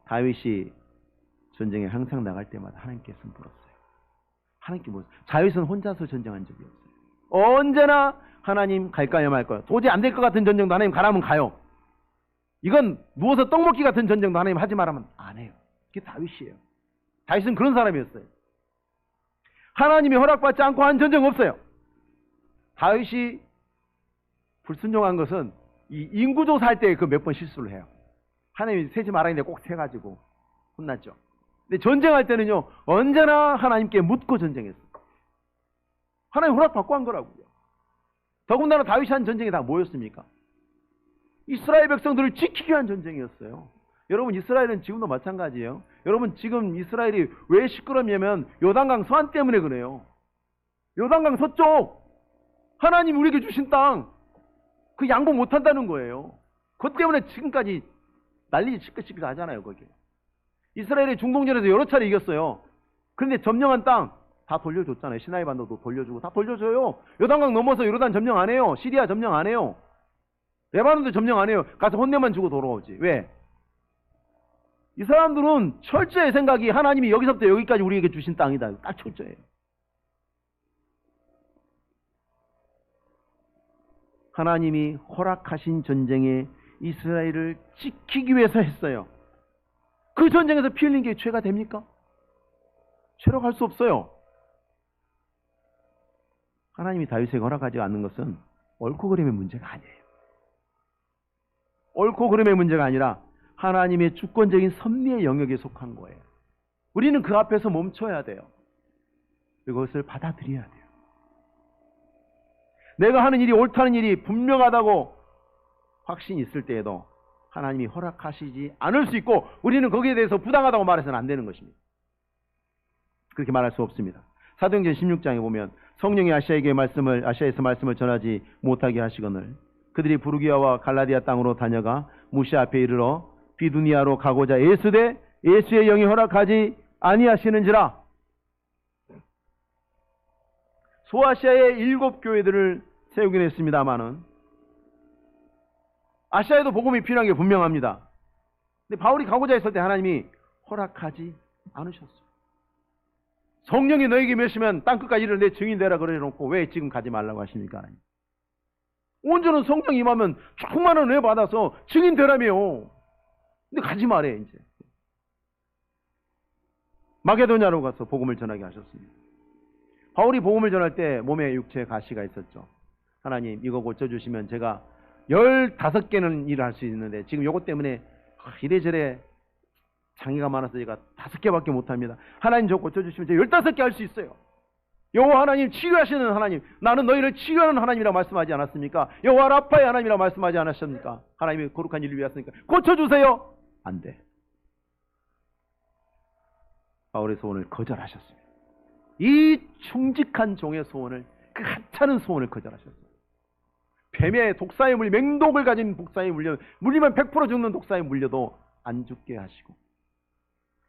다윗이 전쟁에 항상 나갈 때마다 하나님께서 물었어요. 하나님께 물었어요. 다윗은 혼자서 전쟁한 적이 없어요. 언제나 하나님 갈까요 말까요? 도저히 안 될 것 같은 전쟁도 하나님 가라면 가요. 이건 누워서 떡 먹기 같은 전쟁도 하나님 하지 말라면 안 해요. 그게 다윗이에요. 다윗은 그런 사람이었어요. 하나님이 허락받지 않고 한 전쟁 없어요. 다윗이 불순종한 것은 이 인구조사 할 때 그 몇 번 실수를 해요. 하나님이 세지 말아야 꼭 세가지고 혼났죠. 근데 전쟁할 때는요, 언제나 하나님께 묻고 전쟁했어요. 하나님 허락받고 한 거라고요. 더군다나 다윗이 한 전쟁이 다 뭐였습니까? 이스라엘 백성들을 지키기 위한 전쟁이었어요. 여러분, 이스라엘은 지금도 마찬가지예요. 여러분, 지금 이스라엘이 왜 시끄럽냐면 요단강 서안 때문에 그래요. 요단강 서쪽 하나님 우리에게 주신 땅, 그 양보 못한다는 거예요. 그것 때문에 지금까지 난리 시끌시끌 하잖아요. 거기 이스라엘이 중동전에서 여러 차례 이겼어요. 그런데 점령한 땅 다 돌려줬잖아요. 시나이 반도도 돌려주고 다 돌려줘요. 요단강 넘어서 요르단 점령 안 해요. 시리아 점령 안 해요. 레바논도 점령 안 해요. 가서 혼내만 주고 돌아오지. 왜? 이 사람들은 철저히 생각이 하나님이 여기서부터 여기까지 우리에게 주신 땅이다. 딱 철저해요. 하나님이 허락하신 전쟁에 이스라엘을 지키기 위해서 했어요. 그 전쟁에서 피 흘린 게 죄가 됩니까? 죄로 갈 수 없어요. 하나님이 다윗에게 허락하지 않는 것은 옳고 그름의 문제가 아니에요. 옳고 그름의 문제가 아니라 하나님의 주권적인 섭리의 영역에 속한 거예요. 우리는 그 앞에서 멈춰야 돼요. 그것을 받아들여야 돼요. 내가 하는 일이 옳다는 일이 분명하다고 확신이 있을 때에도 하나님이 허락하시지 않을 수 있고, 우리는 거기에 대해서 부당하다고 말해서는 안 되는 것입니다. 그렇게 말할 수 없습니다. 사도행전 16장에 보면 성령이 아시아에서 말씀을 전하지 못하게 하시거늘 그들이 부르기아와 갈라디아 땅으로 다녀가 무시아 앞에 이르러 비두니아로 가고자 애쓰되 예수의 영이 허락하지 아니하시는지라. 소아시아의 7교회들을 세우긴 했습니다마는 아시아에도 복음이 필요한 게 분명합니다. 근데 바울이 가고자 했을 때 하나님이 허락하지 않으셨어요. 성령이 너에게 몇이면 땅끝까지 이르러 내 증인 되라 그러놓고 왜 지금 가지 말라고 하십니까? 온전한 성령 임하면 충만한 은혜 받아서 증인 되라며요. 근데 가지 말해 이제. 마게도냐로 가서 복음을 전하게 하셨습니다. 바울이 복음을 전할 때 몸에 육체에 가시가 있었죠. 하나님 이거 고쳐주시면 제가 15개는 일을 할 수 있는데 지금 요것 때문에 이래저래 장애가 많아서 제가 5개밖에 못합니다. 하나님 저 고쳐주시면 제가 15개 할 수 있어요. 여호와 하나님 치유하시는 하나님, 나는 너희를 치유하는 하나님이라 말씀하지 않았습니까? 여호와 라파의 하나님이라 말씀하지 않았습니까? 하나님이 거룩한 일을 위하였으니까 고쳐주세요. 안 돼. 바울의 소원을 거절하셨습니다. 이 충직한 종의 소원을, 그 하찮은 소원을 거절하셨어요. 뱀의 독사에 물려, 맹독을 가진 독사에 물리면 100% 죽는 독사에 물려도 안 죽게 하시고,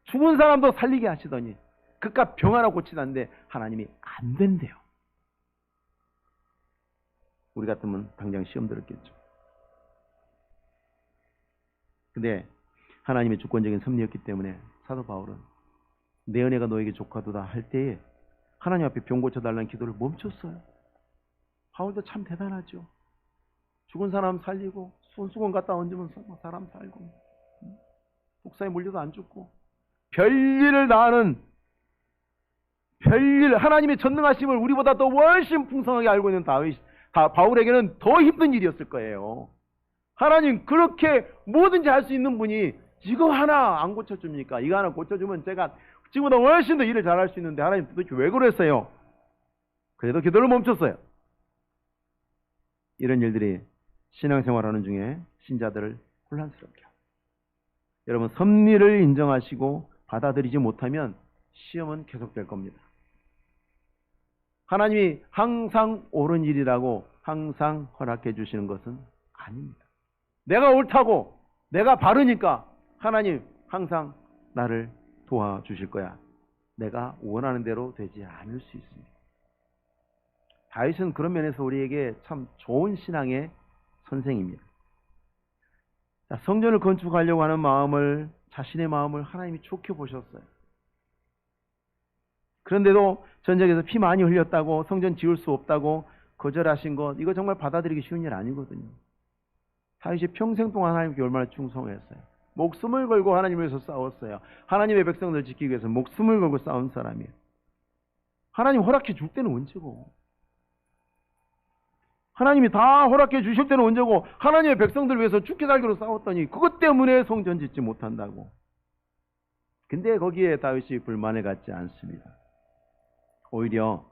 죽은 사람도 살리게 하시더니 그깟 병 하나 고치다는데 하나님이 안 된대요. 우리 같으면 당장 시험 들었겠죠. 근데 하나님의 주권적인 섭리였기 때문에 사도 바울은 내 은혜가 너에게 족하도다 할 때에 하나님 앞에 병 고쳐달라는 기도를 멈췄어요. 바울도 참 대단하죠. 죽은 사람 살리고 손수건 갖다 얹으면 사람 살고 독사에 물려도 안 죽고 별일을 다하는, 별일, 하나님의 전능하심을 우리보다 더 훨씬 풍성하게 알고 있는 바울에게는 더 힘든 일이었을 거예요. 하나님 그렇게 뭐든지 할 수 있는 분이 이거 하나 안 고쳐줍니까? 이거 하나 고쳐주면 제가 지금보다 훨씬 더 일을 잘할 수 있는데 하나님 도대체 왜 그랬어요? 그래도 기도를 멈췄어요. 이런 일들이 신앙생활하는 중에 신자들을 혼란스럽게 합니다. 여러분, 섭리를 인정하시고 받아들이지 못하면 시험은 계속될 겁니다. 하나님이 항상 옳은 일이라고 항상 허락해 주시는 것은 아닙니다. 내가 옳다고, 내가 바르니까 하나님 항상 나를 도와주실 거야. 내가 원하는 대로 되지 않을 수 있습니다. 다윗은 그런 면에서 우리에게 참 좋은 신앙의 선생입니다. 성전을 건축하려고 하는 마음을, 자신의 마음을 하나님이 좋게 보셨어요. 그런데도 전쟁에서 피 많이 흘렸다고 성전 지을 수 없다고 거절하신 것, 이거 정말 받아들이기 쉬운 일 아니거든요. 다윗이 평생 동안 하나님께 얼마나 충성했어요. 목숨을 걸고 하나님을 위해서 싸웠어요. 하나님의 백성들을 지키기 위해서 목숨을 걸고 싸운 사람이에요. 하나님 허락해 줄 때는 언제고, 하나님이 다 허락해 주실 때는 언제고, 하나님의 백성들을 위해서 죽게 살기로 싸웠더니 그것 때문에 성전 짓지 못한다고. 근데 거기에 다윗이 불만을 갖지 않습니다. 오히려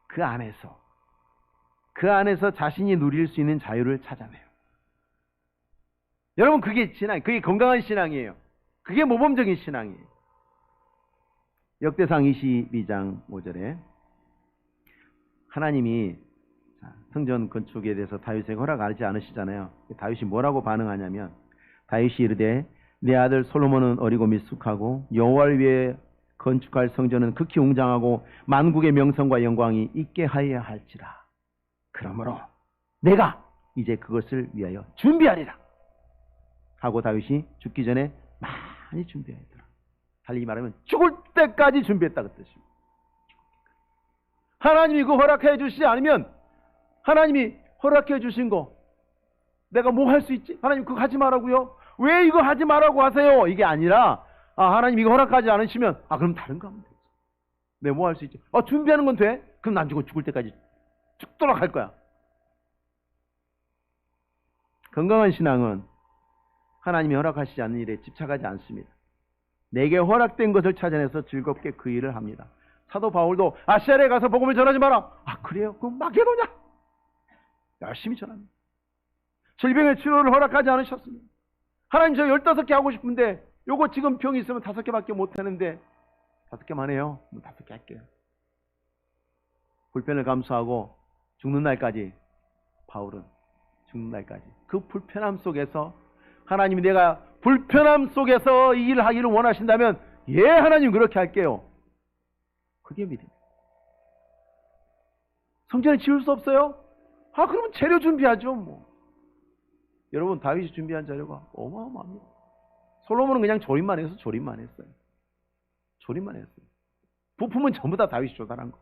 그 안에서 자신이 누릴 수 있는 자유를 찾아내요. 여러분, 그게 신앙, 그게 건강한 신앙이에요. 그게 모범적인 신앙이에요. 역대상 22장 5절에 하나님이 성전 건축에 대해서 다윗에게 허락하지 않으시잖아요. 다윗이 뭐라고 반응하냐면, 다윗이 이르되 내 아들 솔로몬은 어리고 미숙하고 여호와를 위해 건축할 성전은 극히 웅장하고 만국의 명성과 영광이 있게 하여야 할지라. 그러므로 내가 이제 그것을 위하여 준비하리라 하고 다윗이 죽기 전에 많이 준비하였더라. 달리 말하면 죽을 때까지 준비했다 그 뜻입니다. 하나님이 그 허락해 주시지 않으면, 하나님이 허락해 주신 거 내가 뭐 할 수 있지? 하나님 그거 하지 말라고요? 왜 이거 하지 말라고 하세요? 이게 아니라, 하나님 이거 허락하지 않으시면 그럼 다른 거 하면 되지. 내가 뭐 할 수 있지? 준비하는 건 돼? 그럼 난 죽을 때까지 죽도록 할 거야. 건강한 신앙은 하나님이 허락하시지 않는 일에 집착하지 않습니다. 내게 허락된 것을 찾아내서 즐겁게 그 일을 합니다. 사도 바울도 아시아에 가서 복음을 전하지 마라. 그래요? 그럼 마게도냐? 열심히 전합니다. 질병의 치료를 허락하지 않으셨습니다. 하나님 저 15개 하고 싶은데 요거 지금 병이 있으면 5개밖에 못 하는데 5개만 해요. 5개 할게요. 불편을 감수하고 죽는 날까지, 바울은 죽는 날까지 그 불편함 속에서, 하나님이 내가 불편함 속에서 이 일을 하기를 원하신다면 예, 하나님 그렇게 할게요. 그게 믿음. 성전을 지을 수 없어요? 그러면 재료 준비하죠 뭐. 여러분, 다윗이 준비한 자료가 어마어마합니다. 솔로몬은 그냥 조립만 했어요. 조립만 했어요. 부품은 전부 다 다윗이 조달한 거.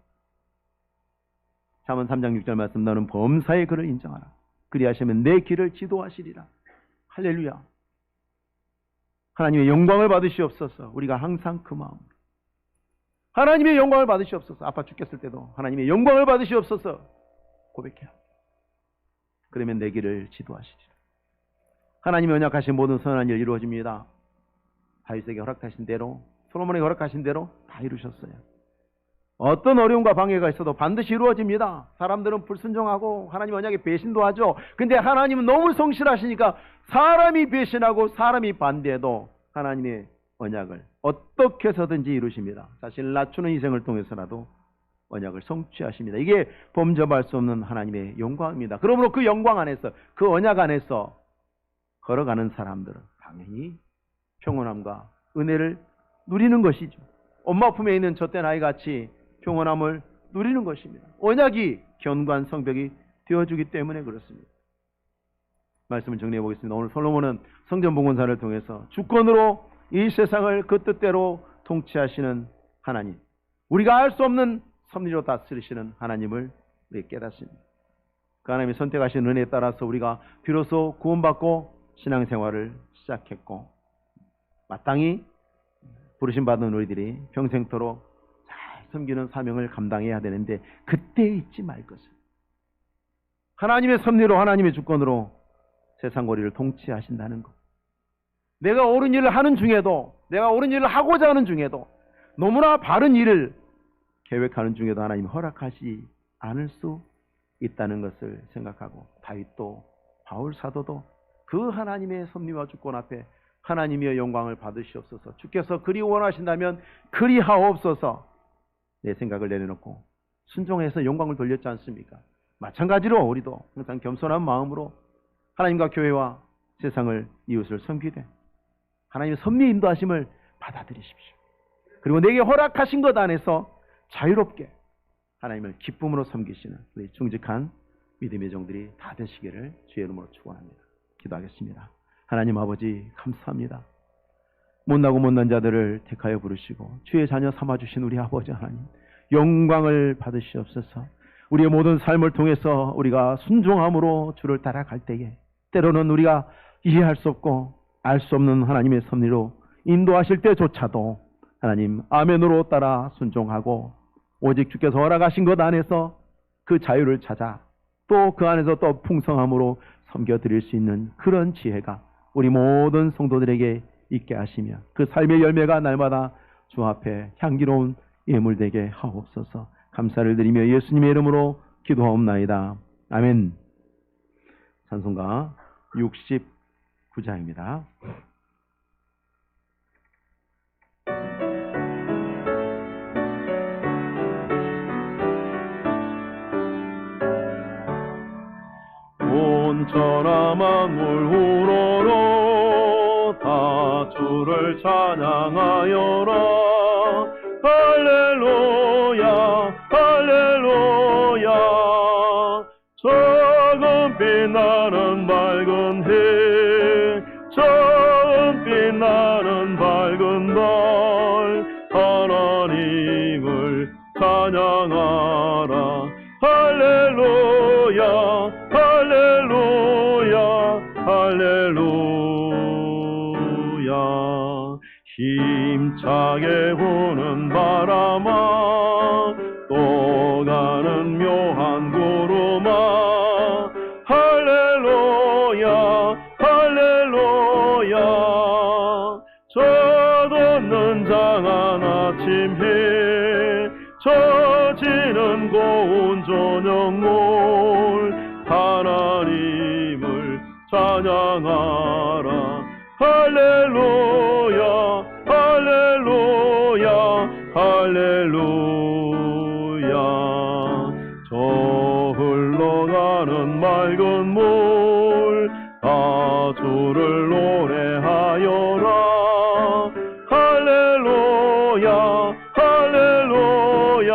잠언 3장 6절 말씀, 너는 범사의 그를 인정하라. 그리하시면 내 길을 지도하시리라. 할렐루야. 하나님의 영광을 받으시옵소서. 우리가 항상 그 마음으로 하나님의 영광을 받으시옵소서. 아파 죽겠을 때도 하나님의 영광을 받으시옵소서 고백해야 합니다. 그러면 내 길을 지도하시리라. 하나님이 언약하신 모든 선한 일 이루어집니다. 다윗에게 허락하신 대로, 솔로몬에게 허락하신 대로 다 이루셨어요. 어떤 어려움과 방해가 있어도 반드시 이루어집니다. 사람들은 불순종하고 하나님 언약에 배신도 하죠. 근데 하나님은 너무 성실하시니까 사람이 배신하고 사람이 반대해도 하나님의 언약을 어떻게 해서든지 이루십니다. 자신을 낮추는 희생을 통해서라도 언약을 성취하십니다. 이게 범접할 수 없는 하나님의 영광입니다. 그러므로 그 영광 안에서, 그 언약 안에서 걸어가는 사람들은 당연히 평온함과 은혜를 누리는 것이죠. 엄마 품에 있는 젖된 아이같이 평온함을 누리는 것입니다. 언약이 견고한 성벽이 되어주기 때문에 그렇습니다. 말씀을 정리해 보겠습니다. 오늘 솔로몬은 성전 봉헌사를 통해서 주권으로 이 세상을 그 뜻대로 통치하시는 하나님, 우리가 알 수 없는 섭리로 다스리시는 하나님을 우리 깨닫습니다. 그 하나님이 선택하신 은혜에 따라서 우리가 비로소 구원받고 신앙생활을 시작했고, 마땅히 부르심받은 우리들이 평생토록 잘 섬기는 사명을 감당해야 되는데, 그때 잊지 말 것을, 하나님의 섭리로, 하나님의 주권으로 세상거리를 통치하신다는 것. 내가 옳은 일을 하는 중에도, 내가 옳은 일을 하고자 하는 중에도, 너무나 바른 일을 계획하는 중에도 하나님이 허락하지 않을 수 있다는 것을 생각하고, 다윗도 바울 사도도 그 하나님의 섭리와 주권 앞에 하나님의 영광을 받으시옵소서, 주께서 그리 원하신다면 그리 하옵소서, 내 생각을 내려놓고 순종해서 영광을 돌렸지 않습니까? 마찬가지로 우리도 항상 겸손한 마음으로 하나님과 교회와 세상을, 이웃을 섬기되 하나님의 섭리 인도하심을 받아들이십시오. 그리고 내게 허락하신 것 안에서 자유롭게 하나님을 기쁨으로 섬기시는 우리 충직한 믿음의 종들이 다 되시기를 주의 이름으로 축원합니다. 기도하겠습니다. 하나님 아버지, 감사합니다. 못나고 못난 자들을 택하여 부르시고 주의 자녀 삼아주신 우리 아버지 하나님, 영광을 받으시옵소서. 우리의 모든 삶을 통해서 우리가 순종함으로 주를 따라갈 때에 때로는 우리가 이해할 수 없고 알 수 없는 하나님의 섭리로 인도하실 때조차도 하나님 아멘으로 따라 순종하고, 오직 주께서 허락하신 것 안에서 그 자유를 찾아 또 그 안에서 또 풍성함으로 섬겨드릴 수 있는 그런 지혜가 우리 모든 성도들에게 있게 하시며, 그 삶의 열매가 날마다 주 앞에 향기로운 예물되게 하옵소서. 감사를 드리며 예수님의 이름으로 기도하옵나이다. 아멘. 찬송가 69장입니다. 온전한 만물 우러러 다 주를 찬양하여라. 할렐루야 할렐루야. 처음 빛나는 밝은 해, 처음 빛나는 밝은 달, 하나님을 찬양하라. 할렐루야 할렐루야 할렐루야. 힘차게 부는 바람아, 또 가는 묘한 구름아, 할렐루야 할렐루야. 젖없는 장한 아침 해, 처지는 고운 저녁물, 하나님을 찬양하라. 할렐루야 할렐루야 할렐루야. 저 흘러가는 맑은 물, 다 주를 노래하여라. 할렐루야 할렐루야.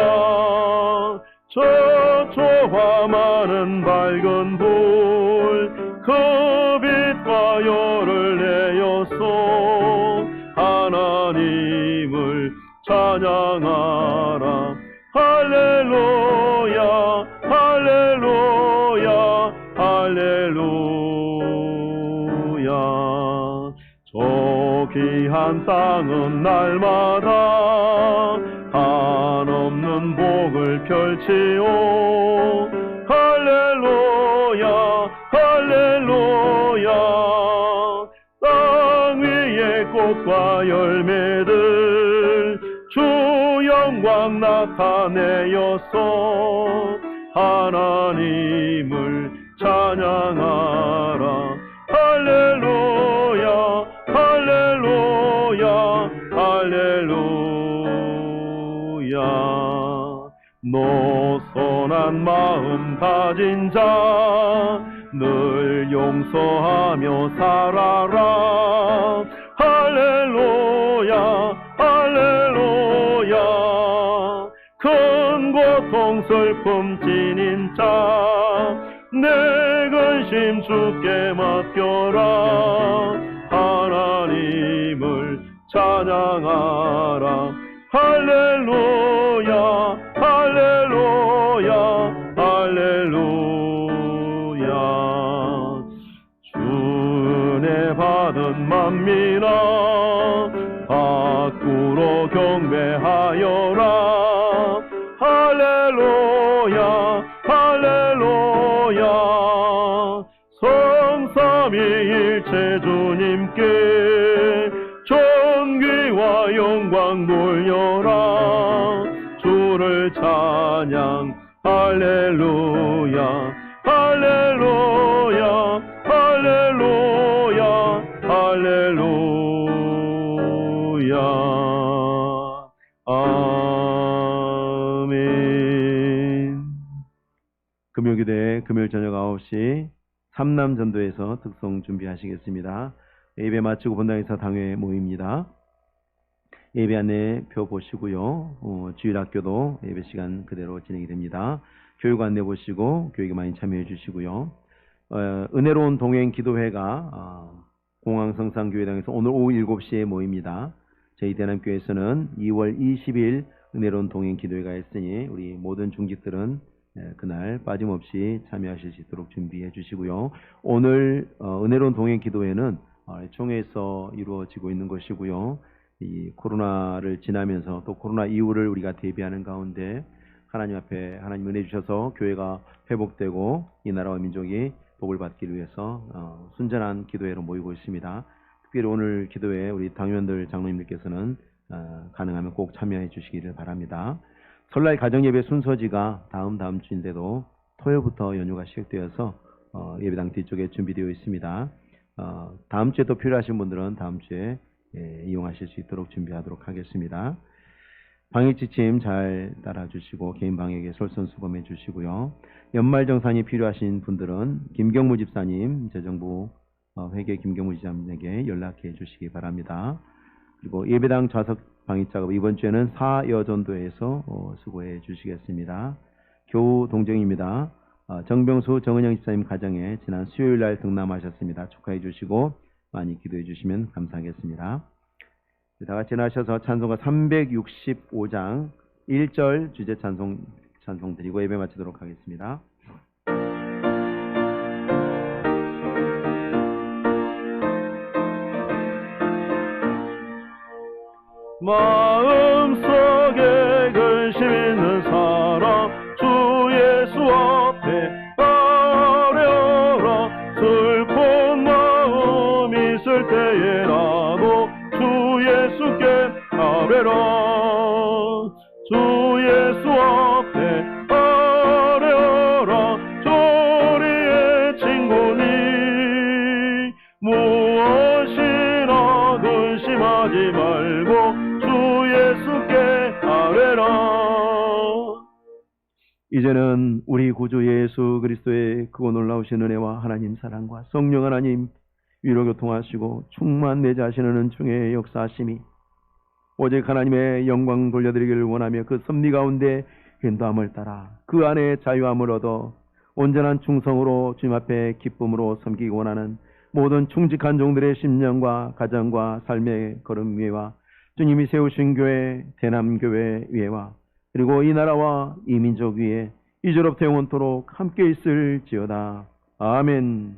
저 조화 많은 밝은 불, 그 빛과 열을 내어서 하나님을 찬양하라. 할렐루야 할렐루야 할렐루야. 저 귀한 땅은 날마다 한없는 복을 펼치오. 할렐루야 할렐루야. 열매들 주 영광 나타내어서 하나님을 찬양하라. 할렐루야 할렐루야 할렐루야. 노선한 마음 가진 자 늘 용서하며 살아라. 할렐루야 할렐루야. 큰 고통 슬픔 지닌 자 내 근심 주께 맡겨라. 하나님을 찬양하라. 할렐루야 할렐루야 할렐루야. 주 은혜 받은 만민아 밖으로 경배하여라. 할렐루야 할렐루야. 성삼위일체 주님께 존귀와 영광 돌려라. 주를 찬양 할렐루야 할렐루야 할렐루야 할렐루야. 아멘. 금요기도회 금요일 저녁 9시 삼남전도에서 특송 준비하시겠습니다. 예배 마치고 본당에서 당회 모입니다. 예배 안내표 보시고요. 주일학교도 예배 시간 그대로 진행이 됩니다. 교육 안내 보시고 교육에 많이 참여해 주시고요. 은혜로운 동행 기도회가 공항성산교회당에서 오늘 오후 7시에 모입니다. 저희 대남교회에서는 2월 20일 은혜로운 동행 기도회가 있으니 우리 모든 중직들은 그날 빠짐없이 참여하실 수 있도록 준비해 주시고요. 오늘 은혜로운 동행 기도회는 총회에서 이루어지고 있는 것이고요. 이 코로나를 지나면서 또 코로나 이후를 우리가 대비하는 가운데 하나님 앞에 하나님 은혜 주셔서 교회가 회복되고 이 나라와 민족이 복을 받기 위해서 순전한 기도회로 모이고 있습니다. 특별히 오늘 기도회 우리 당회원들 장로님들께서는 가능하면 꼭 참여해 주시기를 바랍니다. 설날 가정예배 순서지가 다음 주인데도 토요일부터 연휴가 시작되어서 예배당 뒤쪽에 준비되어 있습니다. 다음 주에 또 필요하신 분들은 다음 주에 이용하실 수 있도록 준비하도록 하겠습니다. 방역 지침 잘 따라주시고 개인 방역에 솔선수범해 주시고요. 연말정산이 필요하신 분들은 김경무 집사님, 재정부 회계 김경무 집사님에게 연락해 주시기 바랍니다. 그리고 예배당 좌석 방역 작업 이번 주에는 사여전도에서 수고해 주시겠습니다. 교우 동정입니다. 정병수 정은영 집사님 가정에 지난 수요일 날 등남하셨습니다. 축하해 주시고 많이 기도해 주시면 감사하겠습니다. 다 같이 나셔서 찬송가 365장 1절 주제 찬송 드리고 예배 마치도록 하겠습니다. 마음속에 근심 있는 사람 주 예수 앞에 아뢰어라. 슬픈 마음 있을 때에라도 주 예수께 아뢰라. 주 예수 앞에 아뢰어라. 조리의 친구니 무엇이나 근심하지 말고 주 예수께 아뢰라. 이제는 우리 구주 예수 그리스도의 크고 놀라우신 은혜와 하나님 사랑과 성령 하나님 위로 교통하시고 충만 내 자신은 은총의 역사하심이 오직 하나님의 영광 돌려드리기를 원하며 그 섭리 가운데 인도함을 따라 그 안에 자유함을 얻어 온전한 충성으로 주님 앞에 기쁨으로 섬기기 원하는 모든 충직한 종들의 심령과 가정과 삶의 걸음 위에와 주님이 세우신 교회 대남교회 위에와 그리고 이 나라와 이 민족 위에 이제로부터 영원토록 함께 있을지어다. 아멘.